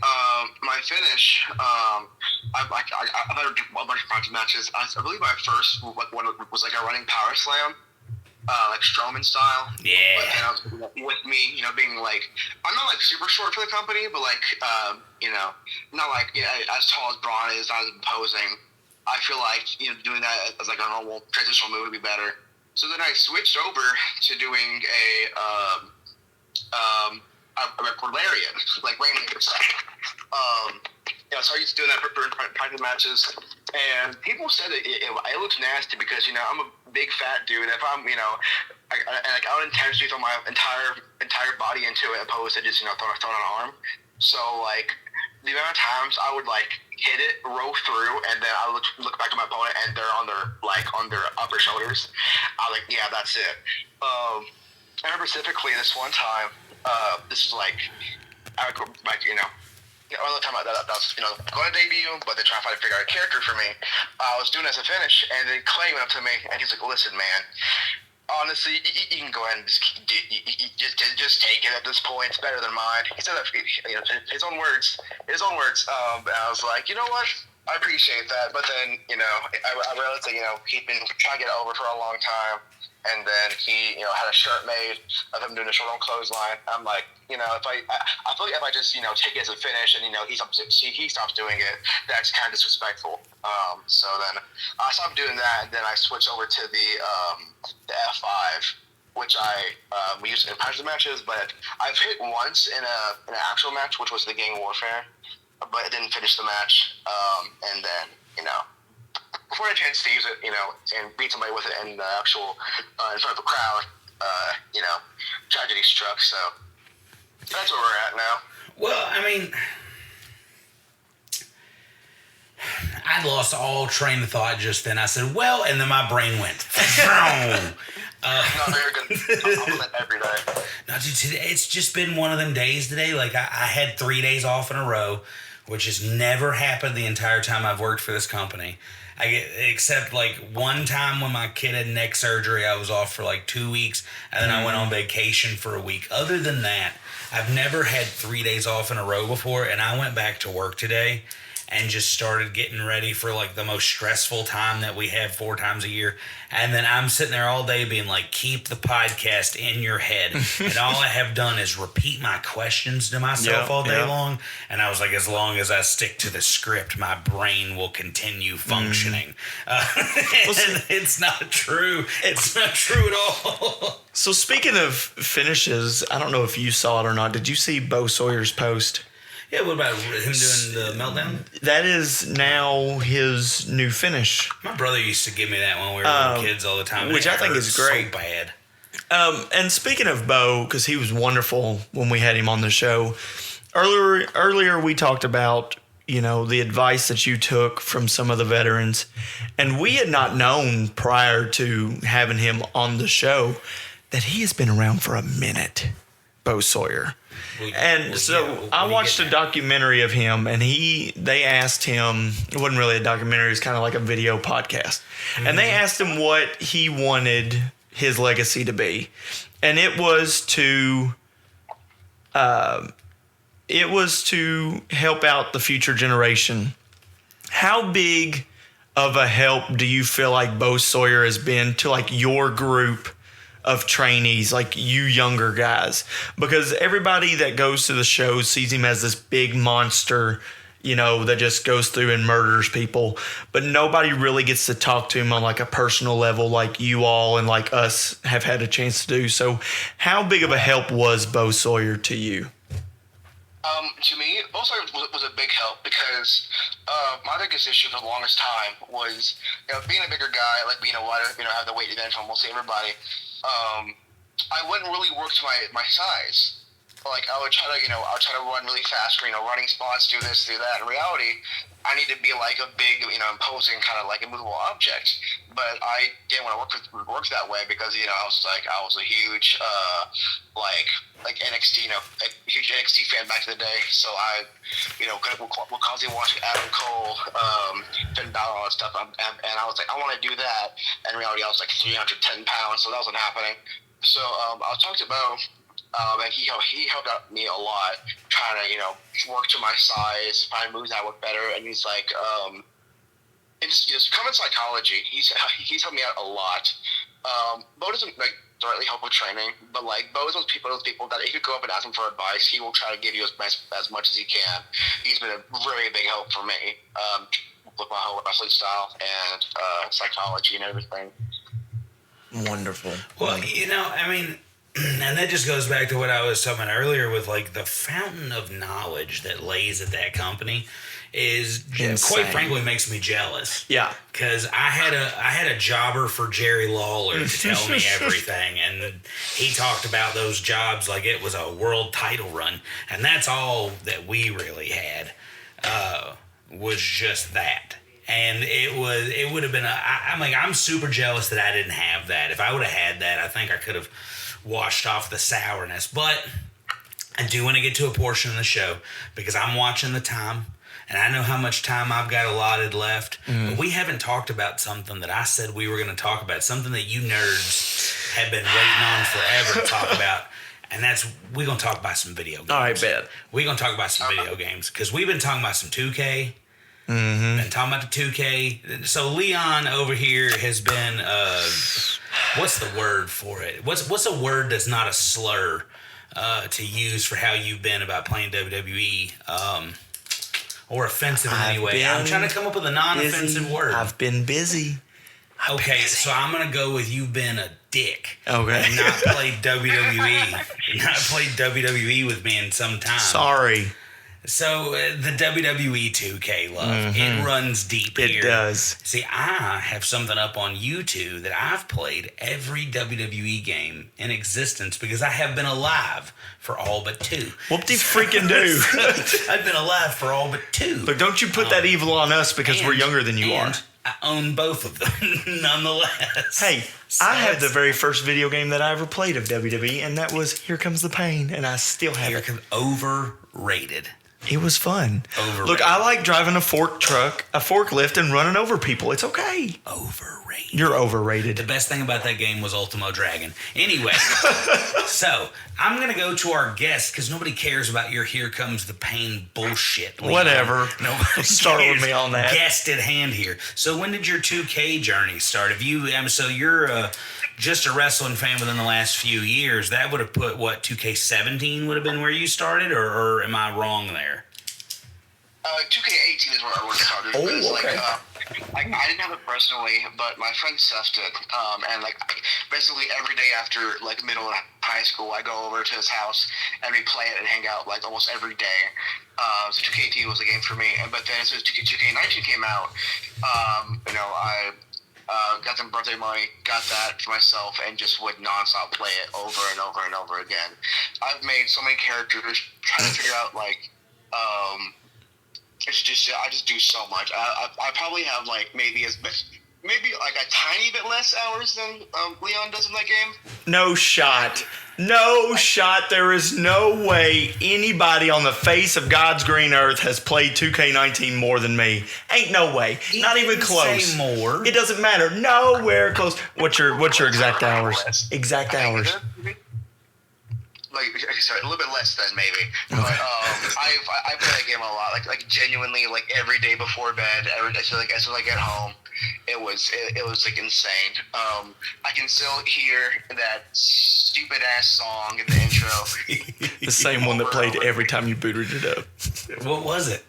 my finish, I've had a bunch of practice matches. I believe my first one was like a running power slam. Like Strowman style. Yeah. But then I was with me, being like, I'm not like super short for the company, but like, not like as tall as Braun is, not as imposing. I feel like, doing that as like a normal transitional move would be better. So then I switched over to doing a lariat, like Rainmaker style. So I used to do that for practice matches, and people said it looks nasty because I'm a big fat dude. If I'm I would intentionally throw my entire body into it opposed to just throwing an arm. So like the amount of times I would like hit it, roll through, and then I would look back at my opponent and they're on their upper shoulders. I was like, yeah, that's it. I remember specifically this one time. This is like all the time that was going to debut, but they're trying to figure out a character for me. I was doing it as a finish, and then Clay went up to me, and he's like, "Listen, man, honestly, you can go ahead and just take it at this point. It's better than mine." He said that his own words. And I was like, you know what? I appreciate that, but then I realized that he'd been trying to get it over for a long time. And then he, had a shirt made of him doing a short on clothesline. I'm like, if I feel like if I just, take it as a finish and, he stops doing it, that's kind of disrespectful. So then I stopped doing that, and then I switched over to the F5, which we used in practice matches, but I've hit once in an actual match, which was the Gang Warfare, but it didn't finish the match. And then, before I had a chance to use it, and beat somebody with it in the actual, in front of a crowd, tragedy struck, so that's where we're at now. Well, I mean, I lost all train of thought just then. I said, well, and then my brain went, No, they're good. I'm on every day. No, dude, today, it's just been one of them days today. Like, I had 3 days off in a row, which has never happened the entire time I've worked for this company. Except like one time when my kid had neck surgery, I was off for like 2 weeks, and then I went on vacation for a week. Other than that, I've never had 3 days off in a row before, and I went back to work today and just started getting ready for like the most stressful time that we have 4 times a year. And then I'm sitting there all day being like, keep the podcast in your head. And all I have done is repeat my questions to myself all day long. And I was like, as long as I stick to the script, my brain will continue functioning. And it's not true. It's not true at all. So speaking of finishes, I don't know if you saw it or not. Did you see Bo Sawyer's post? Yeah, what about him doing the meltdown? That is now his new finish. My brother used to give me that when we were little kids all the time. Which I think is great. So bad. And speaking of Bo, because he was wonderful when we had him on the show, earlier we talked about, the advice that you took from some of the veterans. And we had not known prior to having him on the that he has been around for a minute, Bo Sawyer. I watched a documentary of him, and they asked him, it wasn't really a documentary, it was kind of like a video podcast. Mm-hmm. And they asked him what he wanted his legacy to be. And it was to help out the future generation. How big of a help do you feel like Bo Sawyer has been to like your group of trainees, like you younger guys? Because everybody that goes to the show sees him as this big monster, that just goes through and murders people, but nobody really gets to talk to him on like a personal level like you all and like us have had a chance to do. So how big of a help was Bo Sawyer to you? To me, Bo Sawyer was a big help because my biggest issue for the longest time was, being a bigger guy, like being a wider, have the weight advantage from almost everybody. I wouldn't really work to my size. Like I would try to run really fast, running spots, do this, do that. In reality, I need to be like a big, imposing kind of like immovable object. But I didn't want to work that way because I was a huge like NXT, a huge NXT fan back in the day. So I, would constantly watch Adam Cole, Finn Balor and stuff. And I was like, I want to do that. And in reality, I was like 310 pounds, so that wasn't happening. So I was talking to Bo. And he helped out me a lot, trying to work to my size, find moves that work better. And he's like, it's just common psychology. He's helped me out a lot. Bo doesn't like directly help with training, but like Bo is those people that if you go up and ask him for advice, he will try to give you as much as he can. He's been a really big help for me with my whole wrestling style and psychology and everything. Wonderful. Well, and that just goes back to what I was talking about earlier with like the fountain of knowledge that lays at that company is quite frankly makes me jealous. Yeah, because I had a jobber for Jerry Lawler to tell me everything, and he talked about those jobs like it was a world title run, and that's all that we really had was just that. And it would have been I'm super jealous that I didn't have that. If I would have had that, I think I could have washed off the sourness. But I do want to get to a portion of the show because I'm watching the time and I know how much time I've got allotted left. But we haven't talked about something that I said we were going to talk about, something that you nerds have been waiting on forever to talk about. And that's, we're going to talk about some video games. All right, bet. We're going to talk about some video games because we've been talking about some 2K. Been talking about the 2K. So Leon over here has been what's the word for it? What's a word that's not a slur to use for how you've been about playing WWE or offensive in any way? I'm trying to come up with a non-offensive word. I've been busy. Okay, so I'm gonna go with you've been a dick. Okay. And not played WWE. Not played WWE with me in some time. Sorry. So the WWE 2K love, it runs deep here. It does. See, I have something up on YouTube that I've played every WWE game in existence because I have been alive for all but two. Whoop-de-freaking-do. I've been alive for all but two. Look, don't you put that evil on us because we're younger than you are. I own both of them, nonetheless. Hey, So I had the very first video game that I ever played of WWE, and that was Here Comes the Pain, and I still have it. Overrated. It was fun. Overrated. Look, I like driving a forklift, and running over people. It's okay. Overrated. You're overrated. The best thing about that game was Ultimo Dragon. Anyway, so I'm going to go to our guest because nobody cares about your Here Comes the Pain bullshit. Leon. Whatever. Nobody Start with cares. me on that. Guest at hand here. So when did your 2K journey start? If you, so you're just a wrestling fan within the last few years. That would have put, 2K17 would have been where you started, or am I wrong there? 2K18 is where I would have started. Oh, Because, okay. I didn't have it personally, but my friend Seth did. And basically every day after middle and high school, I go over to his house and we play it and hang out almost every day. So 2K18 was a game for me. But then as soon as 2K19 came out, I got some birthday money, got that for myself, and just would nonstop play it over and over and over again. I've made so many characters, trying to figure out I just do so much. I probably have maybe a tiny bit less hours than Leon does in that game. No shot. No shot. There is no way anybody on the face of God's green earth has played 2K19 more than me. Ain't no way. Not even close. Say more. It doesn't matter. Nowhere close. What's your exact hours? Exact hours. Sorry, a little bit less than maybe, but I play that game a lot, genuinely, every day before bed. As soon as I get home, it was insane. I can still hear that stupid ass song in the intro. The same one that played every time you booted it up. What was it?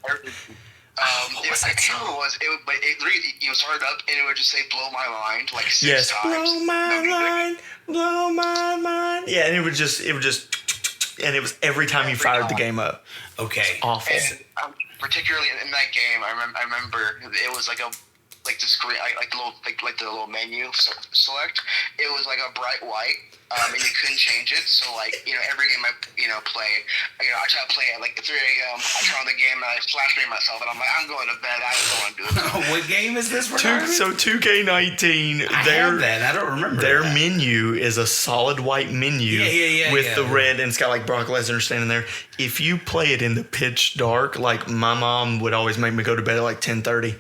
I can't remember what it was. But it really, you started up and it would just say "blow my mind" like 6 Yes, times. blow my mind, blow my mind. Yeah, and it would just, and it was every time you fired the game up. Okay. Awful. And particularly in that game, I remember it was like the screen, like the little menu select. It was like a bright white, and you couldn't change it. So every game I play, I try to play at like 3 a.m. I turn on the game and I flash screen myself, and I'm like, I'm going to bed. I don't want to do it. What game is this? So 2K19, I have that. I don't remember their that. menu is a solid white menu with the red, and it's got like Brock Lesnar standing there. If you play it in the pitch dark, like my mom would always make me go to bed at like 10:30.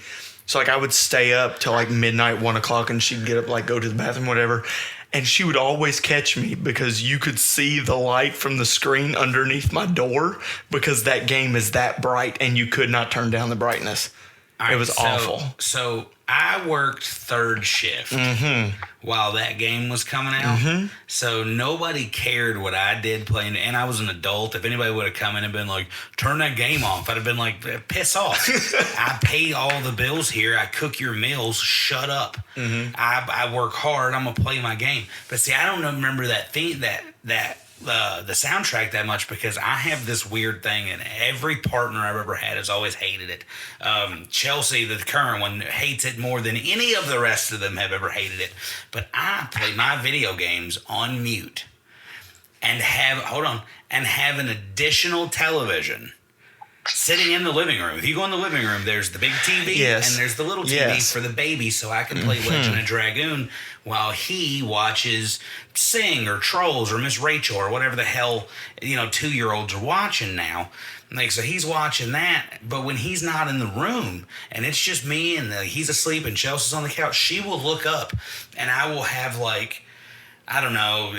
So like I would stay up till like midnight, 1 o'clock, and she'd get up, like go to the bathroom, whatever. And she would always catch me because you could see the light from the screen underneath my door because that game is that bright and you could not turn down the brightness. It was awful. So I worked third shift while that game was coming out. So nobody cared what I did playing. And I was an adult. If anybody would have come in and been like, turn that game off, I'd have been like, piss off. I pay all the bills here. I cook your meals. Shut up. I work hard. I'm going to play my game. But see, I don't remember that thing, the soundtrack that much because I have this weird thing, and every partner I've ever had has always hated it. Chelsea, the current one, hates it more than any of the rest of them have ever hated it. But I play my video games on mute and have an additional television sitting in the living room. If you go in the living room, there's the big TV and there's the little TV for the baby, so I can play Legend of Dragoon while he watches Sing or Trolls or Miss Rachel or whatever the hell 2-year-olds are watching now. Like, so he's watching that, but when he's not in the room and it's just me and he's asleep and Chelsea's on the couch, she will look up and I will have like, I don't know,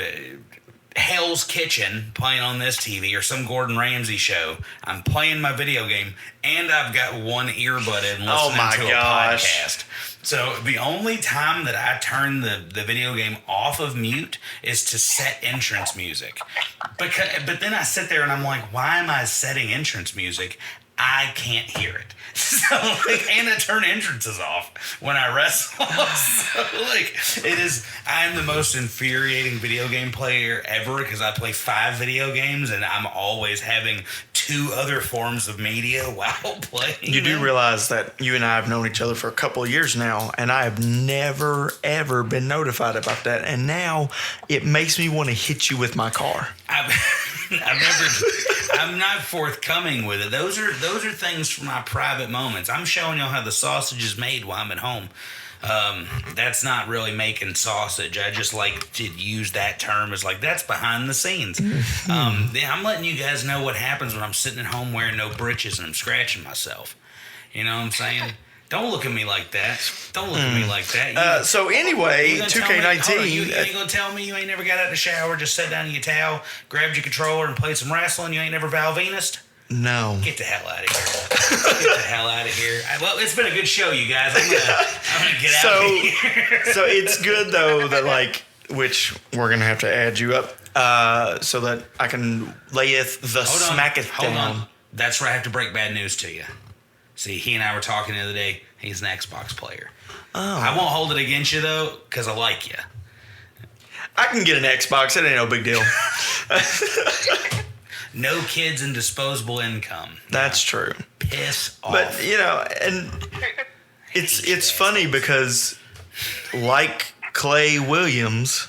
Hell's Kitchen playing on this TV or some Gordon Ramsay show. I'm playing my video game and I've got one earbud in listening to a podcast. So the only time that I turn the video game off of mute is to set entrance music. But then I sit there and I'm like, why am I setting entrance music? I can't hear it. So, and I turn entrances off when I wrestle. So, I'm the most infuriating video game player ever because I play 5 video games and I'm always having 2 other forms of media while playing. You do realize that you and I have known each other for a couple of years now, and I have never, ever been notified about that. And now it makes me want to hit you with my car. I'm not forthcoming with it. Those are things for my private moments. I'm showing y'all how the sausage is made while I'm at home. That's not really making sausage. I just like to use that term as like, that's behind the scenes. I'm letting you guys know what happens when I'm sitting at home wearing no britches and I'm scratching myself. You know what I'm saying? Don't look at me like that. Don't look at me like that. So anyway, 2K19. You ain't gonna tell me you ain't never got out of the shower, just sat down in your towel, grabbed your controller, and played some wrestling? You ain't never Val Venus'd? No. Get the hell out of here. Get the hell out of here. Well, it's been a good show, you guys. I'm gonna get out of here. So it's good though that which we're gonna have to add you up so that I can layeth the smacketh down. Hold on. That's where I have to break bad news to you. See, he and I were talking the other day. He's an Xbox player. Oh. I won't hold it against you, though, because I like you. I can get an Xbox. It ain't no big deal. No kids and disposable income. That's true. Piss off. But, and it's funny because, like Clay Williams,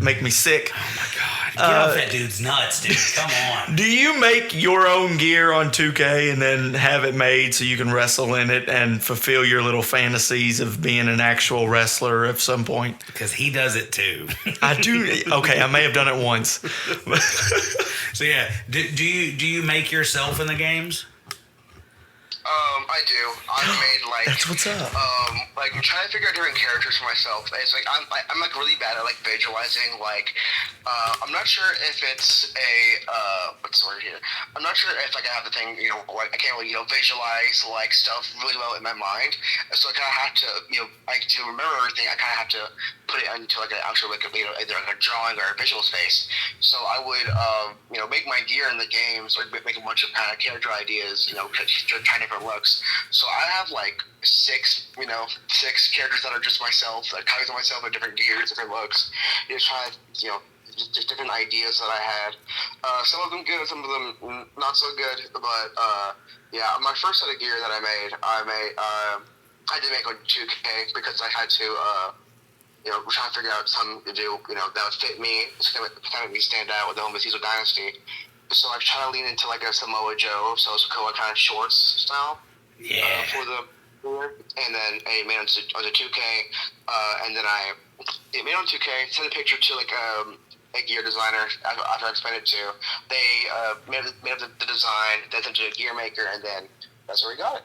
make me sick. Oh, my God. Get off that dude's nuts, dude. Come on. Do you make your own gear on 2K and then have it made so you can wrestle in it and fulfill your little fantasies of being an actual wrestler at some point? Because he does it too. I do. Okay, I may have done it once. So yeah, do you make yourself in the games? I do. I've made That's what's up. I'm trying to figure out different characters for myself. It's like I'm really bad at visualizing. I'm not sure if it's a what's the word here? I'm not sure if I have the thing. I can't really visualize stuff really well in my mind. So I kind of have to to remember everything. I kind of have to put it into an actual either a drawing or a visual space. So I would make my gear in the games, or make a bunch of kind of character ideas. Trying to different looks. So I have like six characters that are just myself, copies of myself with different gears, different looks. Just trying to, just different ideas that I had. Some of them good, some of them not so good. But yeah, my first set of gear that I did make on 2K because I had to, we're trying to figure out something to do, that would fit me. It's going to kind of make me stand out with the Home Caesar Dynasty. So I try to lean into like a Samoa Joe, so it's kind of shorts style. Yeah. For the and then I made on the 2K, and then I made on 2K. Sent a picture to like a gear designer after I explained it to. They made up the design, then sent it to a gear maker, and then that's where we got it.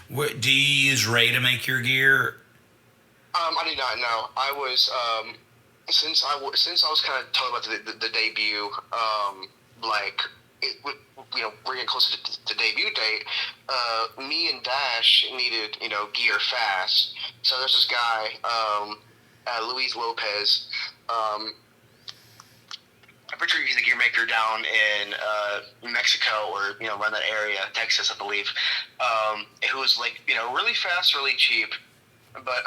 What, do you use Ray to make your gear? I did not know. I was since I was kind of told about the debut, we're getting closer to the debut date. Me and Dash needed gear fast. So there's this guy, Luis Lopez. I'm pretty sure he's a gear maker down in Mexico or around that area, Texas, I believe. Who was really fast, really cheap, but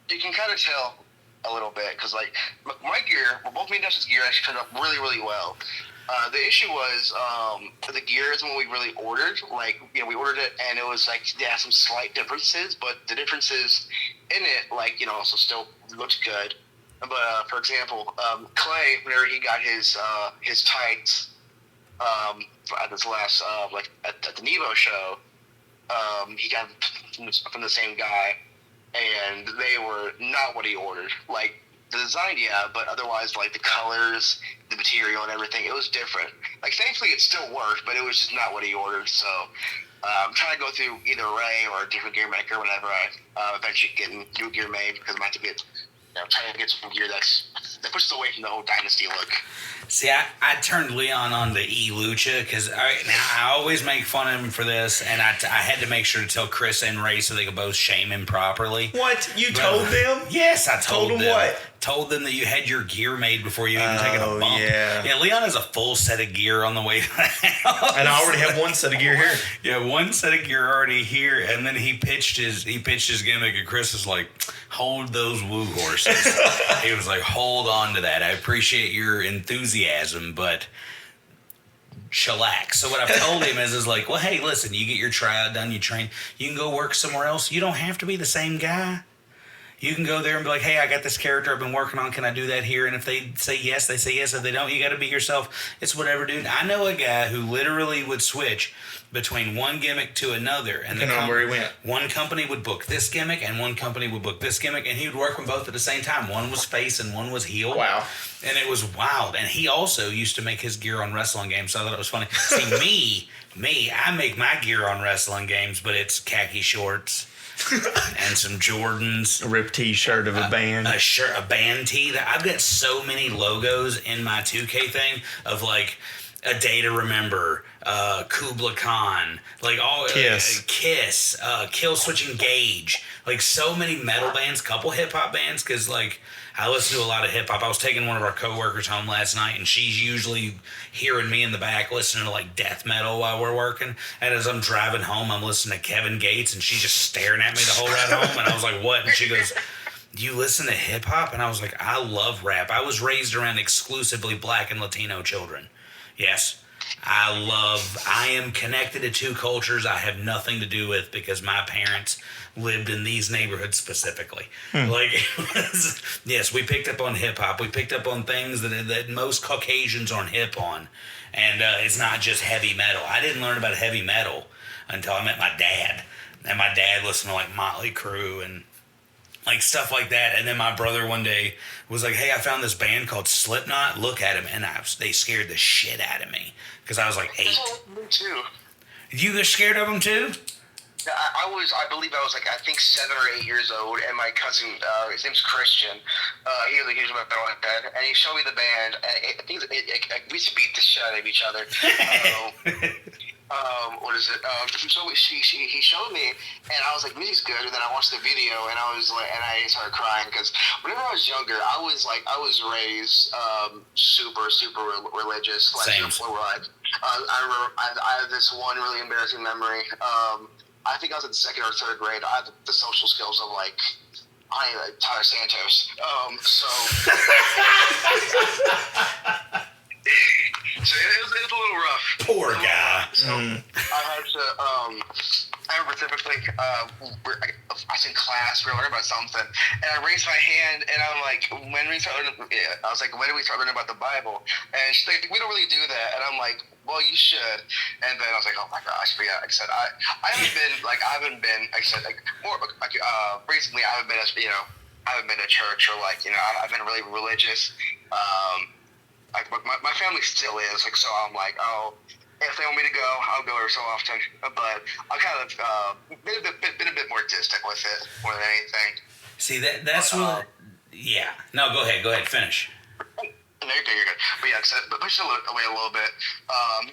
you can kind of tell a little bit because my gear, both me and Dash's gear actually turned out really, really well. The issue was the gear isn't what we really ordered. We ordered it and it was some slight differences, but the differences in it, also still looked good. But for example, Clay, whenever he got his tights at this last at the Nevo show, he got them from the same guy, and they were not what he ordered. The design, yeah, but otherwise, the colors, the material, and everything, it was different. Thankfully, it still worked, but it was just not what he ordered. So I'm trying to go through either Ray or a different gear maker whenever I eventually get new gear made, because I'm going to have to get, trying to get some gear that pushes away from the whole Dynasty look. See, I turned Leon on to E-Lucha because I always make fun of him for this, and I had to make sure to tell Chris and Ray so they could both shame him properly. What? You told them? Yes, I told them. What? Told them that you had your gear made before you even taken a bump. Yeah, Leon has a full set of gear on the way to the house. And I already have one set of gear here. Yeah, one set of gear already here, and then he pitched his gimmick, and Chris is like, hold those woo horses. He was like, hold on to that. I appreciate your enthusiasm, but chillax. So what I've told him is well, hey, listen, you get your tryout done, you train, you can go work somewhere else. You don't have to be the same guy. You can go there and be like, hey, I got this character I've been working on. Can I do that here? And if they say yes, they say yes. If they don't, you got to be yourself. It's whatever, dude. I know a guy who literally would switch between one gimmick to another. And depending on where he went. One company would book this gimmick and one company would book this gimmick. And he would work with both at the same time. One was face and one was heel. Wow. And it was wild. And he also used to make his gear on wrestling games. So I thought it was funny. See, I make my gear on wrestling games, but it's khaki shorts. And some Jordans, a ripped T-shirt of a band, a band tee. That I've got so many logos in my 2K thing of a day to remember, Kubla Khan, Kiss, Kill Switch Engage, so many metal bands, couple hip hop bands, because I listen to a lot of hip hop. I was taking one of our coworkers home last night, and she's usually hearing me in the back listening to death metal while we're working. And as I'm driving home, I'm listening to Kevin Gates, and she's just staring at me the whole ride home. And I was like, "What?" And she goes, "Do you listen to hip hop?" And I was like, "I love rap. I was raised around exclusively Black and Latino children. Yes." I am connected to two cultures I have nothing to do with because my parents lived in these neighborhoods specifically. Yes, we picked up on hip hop. We picked up on things that most Caucasians aren't hip on. And it's not just heavy metal. I didn't learn about heavy metal until I met my dad. And my dad listened to Motley Crue and stuff like that. And then my brother one day was like, hey, I found this band called Slipknot. Look at them. And they scared the shit out of me because I was 8. Me too. You were scared of them too? I believe I was I think 7 or 8 years old, and my cousin, his name's Christian, he was a huge metalhead, and he showed me the band, and I think we used to beat the shit out of each other. What is it? He showed me, and I was like, music's good, and then I watched the video, and I started crying, because whenever I was younger, I was raised super, super religious. Same. I remember I have this one really embarrassing memory. I think I was in second or third grade. I had the social skills of like Tyler Santos. So it was a little rough. Poor guy. So I had to. I remember typically, I was in class. We were learning about something, and I raised my hand, and I'm like, "When do we start learning about the Bible?" And she's like, "We don't really do that." And I'm like, "Well, you should." And then I was like, "Oh my gosh!" But yeah, like I said, I haven't been recently. I haven't been to church or I've been really religious. Like my family still is like, so I'm like, oh, if they want me to go, I'll go every so often. But I kind of been a bit more distant with it more than anything. See, that's what. Yeah. No, go ahead. Finish. No, you're good. But yeah, but pushed away a little bit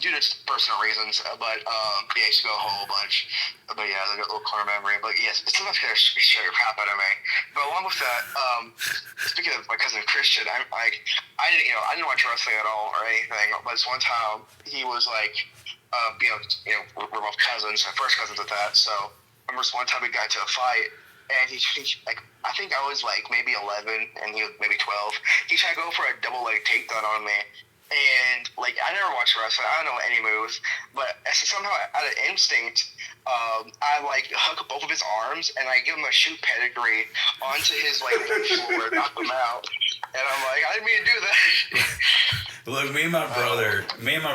due to personal reasons. But I used to go a whole bunch. But yeah, like a little core memory. But yes, it's sometimes going to show your crap out of me. But along with that, speaking of my cousin Christian, I didn't watch wrestling at all or anything. But this one time, he was like, we're both cousins, first cousins at that. So I remember this one time we got to a fight. And he like, I think I was like maybe 11 and he was maybe 12. He tried to go for a double leg takedown on me. And like, I never watched wrestling. I don't know any moves. But somehow out of instinct, I like hook both of his arms and I give him a shoot pedigree onto his like floor and knock him out. And I'm like, I didn't mean to do that. Look, me and my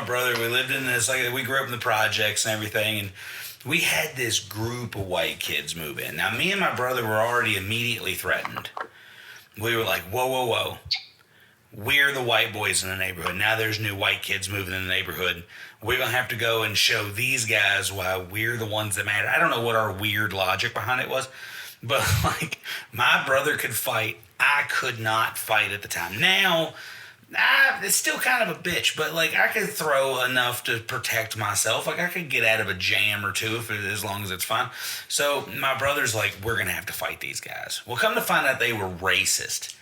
brother, we lived in this, like, we grew up in the projects and everything, and we had this group of white kids move in. Now, me and my brother were already immediately threatened. We were like, whoa. We're the white boys in the neighborhood. Now there's new white kids moving in the neighborhood. We're going to have to go and show these guys why we're the ones that matter. I don't know what our weird logic behind it was, but, like, my brother could fight. I could not fight at the time. Now, it's still kind of a bitch, but like I could throw enough to protect myself. Like I could get out of a jam or two as long as it's fine. So my brother's like, we're gonna have to fight these guys. Well, come to find out, they were racist.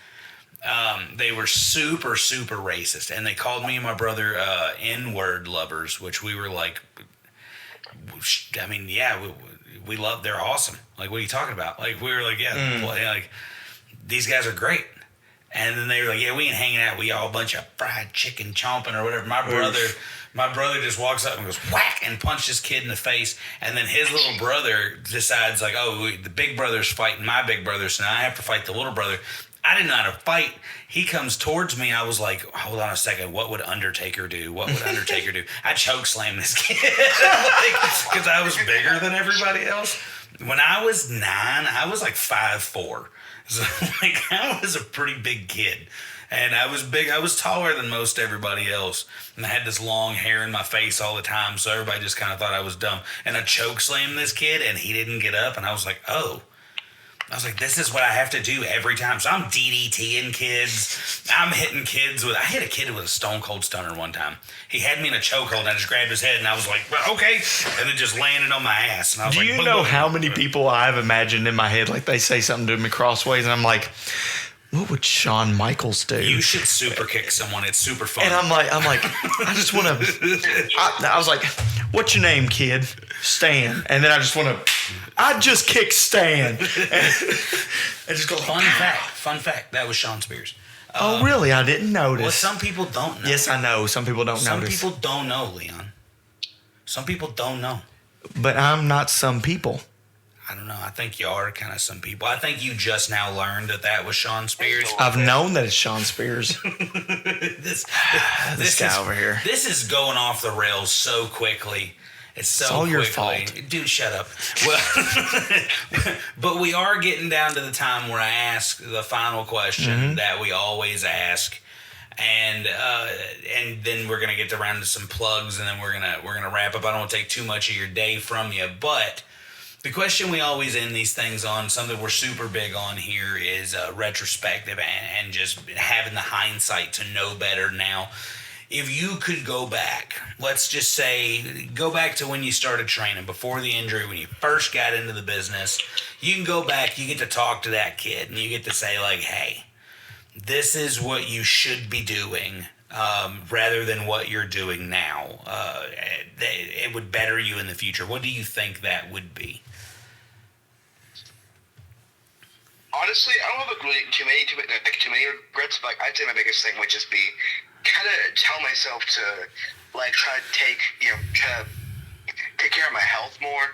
They were super, super racist, and they called me and my brother N-word lovers, which we were like, I mean, yeah, we love. They're awesome. Like, what are you talking about? Like, we were like, like these guys are great. And then they were like, yeah, we ain't hanging out. We all a bunch of fried chicken chomping or whatever. My brother just walks up and goes whack and punched this kid in the face. And then his little brother decides like, oh, the big brother's fighting my big brother, so now I have to fight the little brother. I didn't know how to fight. He comes towards me. I was like, hold on a second. What would Undertaker do? I choke slammed this kid because I was bigger than everybody else. When I was 9, I was like 5'4". So, like, I was a pretty big kid. And I was big. I was taller than most everybody else. And I had this long hair in my face all the time, so everybody just kind of thought I was dumb. And I choke slammed this kid, and he didn't get up. And I was like, oh. I was like, this is what I have to do every time. So I'm DDTing kids. I'm hitting kids with... I hit a kid with a stone cold stunner one time. He had me in a chokehold, and I just grabbed his head, and I was like, well, okay. And it just landed on my ass. And I was Do like, you know how many people I've imagined in my head, like they say something to me crossways, and I'm like, what would Shawn Michaels do? You should super kick someone. It's super fun. And I'm like, I just want to... I was like, what's your name, kid? Stan. And then I just want to... I just kick Stan. And just go... Fun fact. That was Sean Spears. Oh, really? I didn't notice. Well, some people don't know. Yes, I know. Some people don't notice. Some people don't know, Leon. Some people don't know. But I'm not some people. I don't know. I think you are kind of some people. I think you just now learned that was Sean Spears. I've known that it's Sean Spears. this guy over here. This is going off the rails so quickly. It's all quickly. Your fault. Dude, shut up. Well, but we are getting down to the time where I ask the final question that we always ask. And then we're gonna get around to some plugs, and then we're gonna wrap up. I don't want to take too much of your day from you, but the question we always end these things on, something we're super big on here, is retrospective and just having the hindsight to know better now. If you could go back, let's just say, go back to when you started training, before the injury, when you first got into the business, you can go back, you get to talk to that kid, and you get to say, like, hey, this is what you should be doing rather than what you're doing now. It would better you in the future. What do you think that would be? Honestly, I don't have really too many regrets, but I'd say my biggest thing would just be kind of tell myself to try to take care of my health more,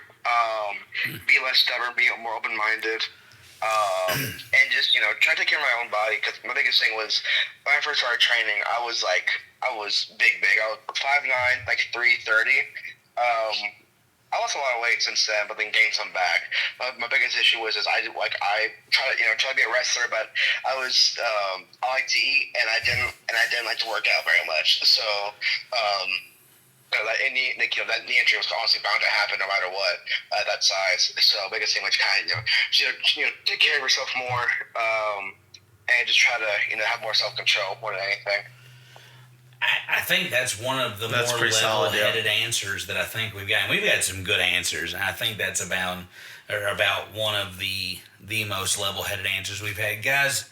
be less stubborn, be more open-minded, and just try to take care of my own body. Because my biggest thing was when I first started training, I was big. I was 5'9", 330. I lost a lot of weight since then, but then gained some back. My biggest issue was I try to be a wrestler, but I like to eat and I didn't like to work out very much. So that knee injury was honestly bound to happen no matter what at that size. So biggest thing was kind of take care of yourself more and just try to have more self control more than anything. I think that's one of the more level-headed answers that I think we've got. And we've got some good answers, and I think that's about one of the most level-headed answers we've had. Guys,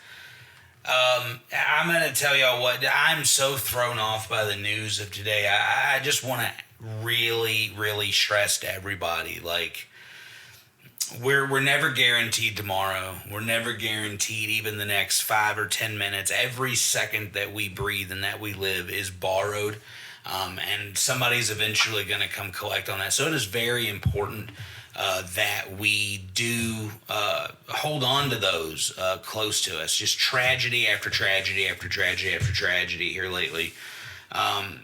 I'm going to tell y'all what, I'm so thrown off by the news of today. I just want to really, really stress to everybody, we're never guaranteed tomorrow. We're never guaranteed even the next 5 or 10 minutes. Every second that we breathe and that we live is borrowed, and somebody's eventually going to come collect on that. So it is very important that we do hold on to those close to us. Just tragedy after tragedy after tragedy after tragedy here lately.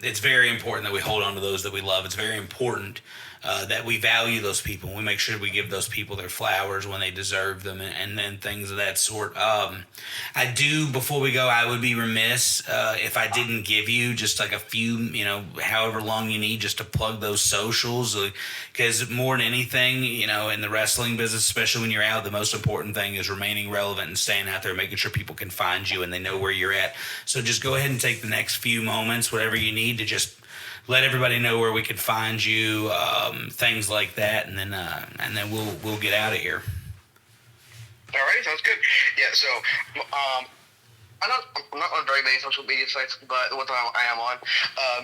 It's very important that we hold on to those that we love. It's very important that we value those people. We make sure we give those people their flowers when they deserve them, and then things of that sort. I do, before we go, I would be remiss if I didn't give you just a few, however long you need, just to plug those socials, because more than anything, in the wrestling business, especially when you're out, the most important thing is remaining relevant and staying out there, making sure people can find you and they know where you're at. So just go ahead and take the next few moments, whatever you need, to just let everybody know where we could find you, things like that, and then we'll get out of here. All right, sounds good. Yeah, so I'm not on very many social media sites, but the one that I am on,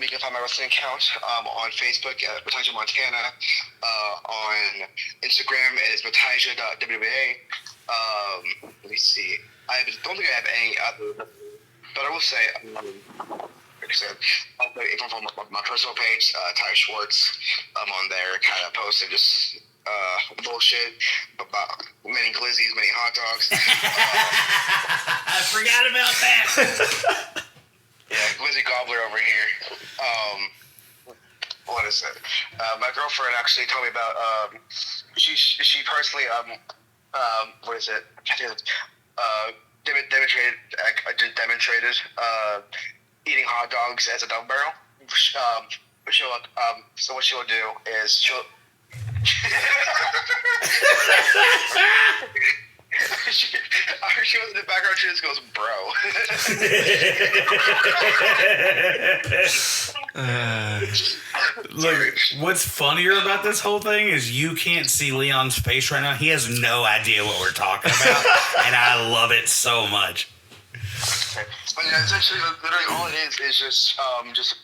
you can find my wrestling account on Facebook at Matijah Montana. On Instagram, it is Matijah.wwa. Let me see. I don't think I have any other, but I will say, like I said, even from my personal page, Ty Schwartz, I'm on there kind of posting just bullshit about many glizzies, many hot dogs. I forgot about that. Yeah, glizzy gobbler over here. What is it? My girlfriend actually told me about, she personally, what is it? Demonstrated eating hot dogs as a double barrel. So what she'll do is she was in the background. She just goes, "Bro." Look, what's funnier about this whole thing is you can't see Leon's face right now. He has no idea what we're talking about, and I love it so much. But yeah, essentially, literally all it is just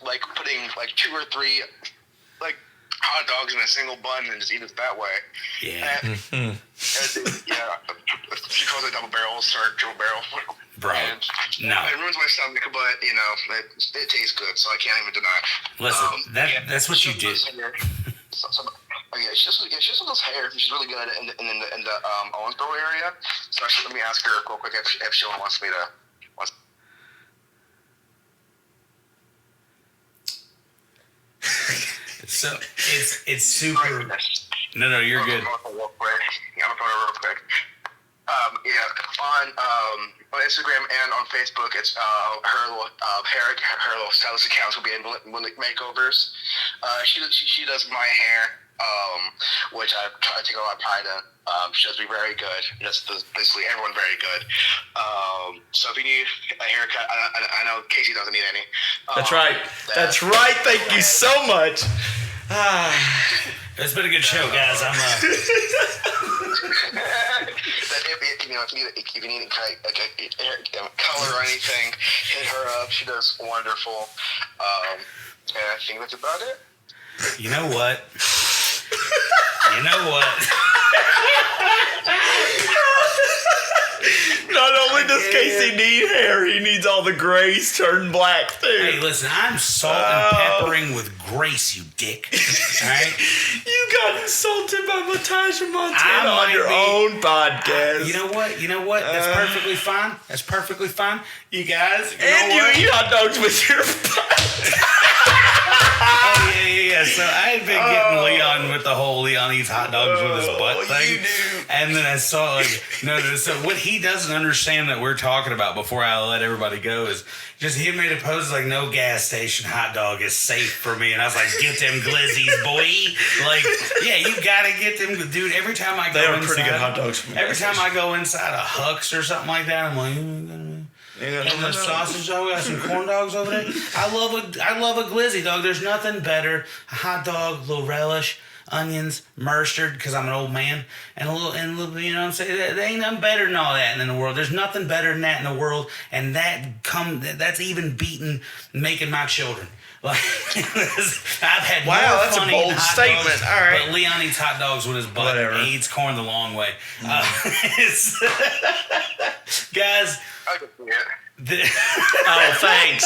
like putting 2 or 3 hot dogs in a single bun and just eat it that way. Yeah. And, she calls it double barrel, triple barrel. Bro, no. It ruins my stomach, but it tastes good, so I can't even deny it. Listen, that's what you do. She just has those hair. She's really good in the Owensboro area. So actually, let me ask her real quick if she wants me to. So it's super. No, you're good. I'm gonna real quick. On Instagram and on Facebook, it's her little stylist accounts will be in makeovers. She does my hair, which I try to take a lot of pride in. She does me very good. That's basically everyone very good. So if you need a haircut, I know Casey doesn't need any. That's right. That's right. Thank you so much. It's been a good show, guys. I'm if you need a color or anything, hit her up. She does wonderful. And I think that's about it. You know what? Not only does Casey need hair, he needs all the grays turned black too. Hey, listen, I'm salt and peppering with grace, you dick. All right? You got insulted by Matijah Montana on your own podcast. You know what? That's perfectly fine. That's perfectly fine. You guys, and you eat hot dogs with your Oh, yeah. So I had been getting Leon with the whole Leon eats hot dogs with his butt thing. You do. And then I saw, so what he doesn't understand that we're talking about before I let everybody go is just he made a post like, no gas station hot dog is safe for me. And I was like, get them glizzies, boy. Like, yeah, you got to get them. Dude, every time I go They are inside. pretty good hot dogs from the Every gas time station. I go inside a Huck's or something like that, I'm like, and the sausage dog, we got some corn dogs over there. I love a glizzy dog. There's nothing better. A hot dog, a little relish, onions, mustard, because I'm an old man, and a little, you know what I'm saying? There ain't nothing better than all that in the world. There's nothing better than that in the world, and that's even beating making my children. Like, I've had Wow, more that's a fun bold eating hot statement. dogs, All right. but Leon eats hot dogs with his butt. Whatever. He eats corn the long way. Guys. I can see it. Oh, thanks.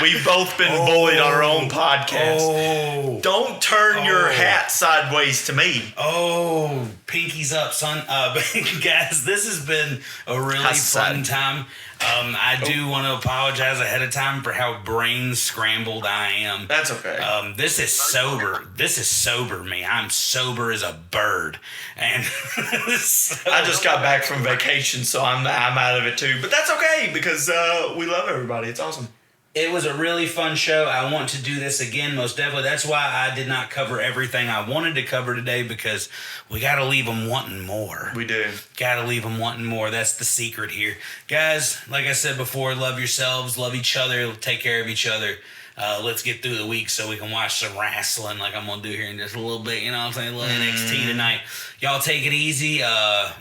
We've both been bullied on our own podcast. Oh. Don't turn your hat sideways to me. Oh, pinkies up, son. Guys, this has been a really fun time. I do want to apologize ahead of time for how brain scrambled I am. That's okay. This is sober. This is sober me. I'm sober as a bird. And I just got back from vacation, so I'm out of it too. But that's okay because we love everybody. It's awesome. It was a really fun show. I want to do this again, most definitely. That's why I did not cover everything I wanted to cover today, because we got to leave them wanting more. We do. Got to leave them wanting more. That's the secret here. Guys, like I said before, love yourselves, love each other, take care of each other. Let's get through the week so we can watch some wrestling like I'm going to do here in just a little bit. You know what I'm saying? A little NXT tonight. Y'all take it easy.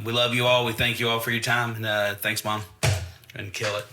We love you all. We thank you all for your time. And thanks, Mom. And kill it.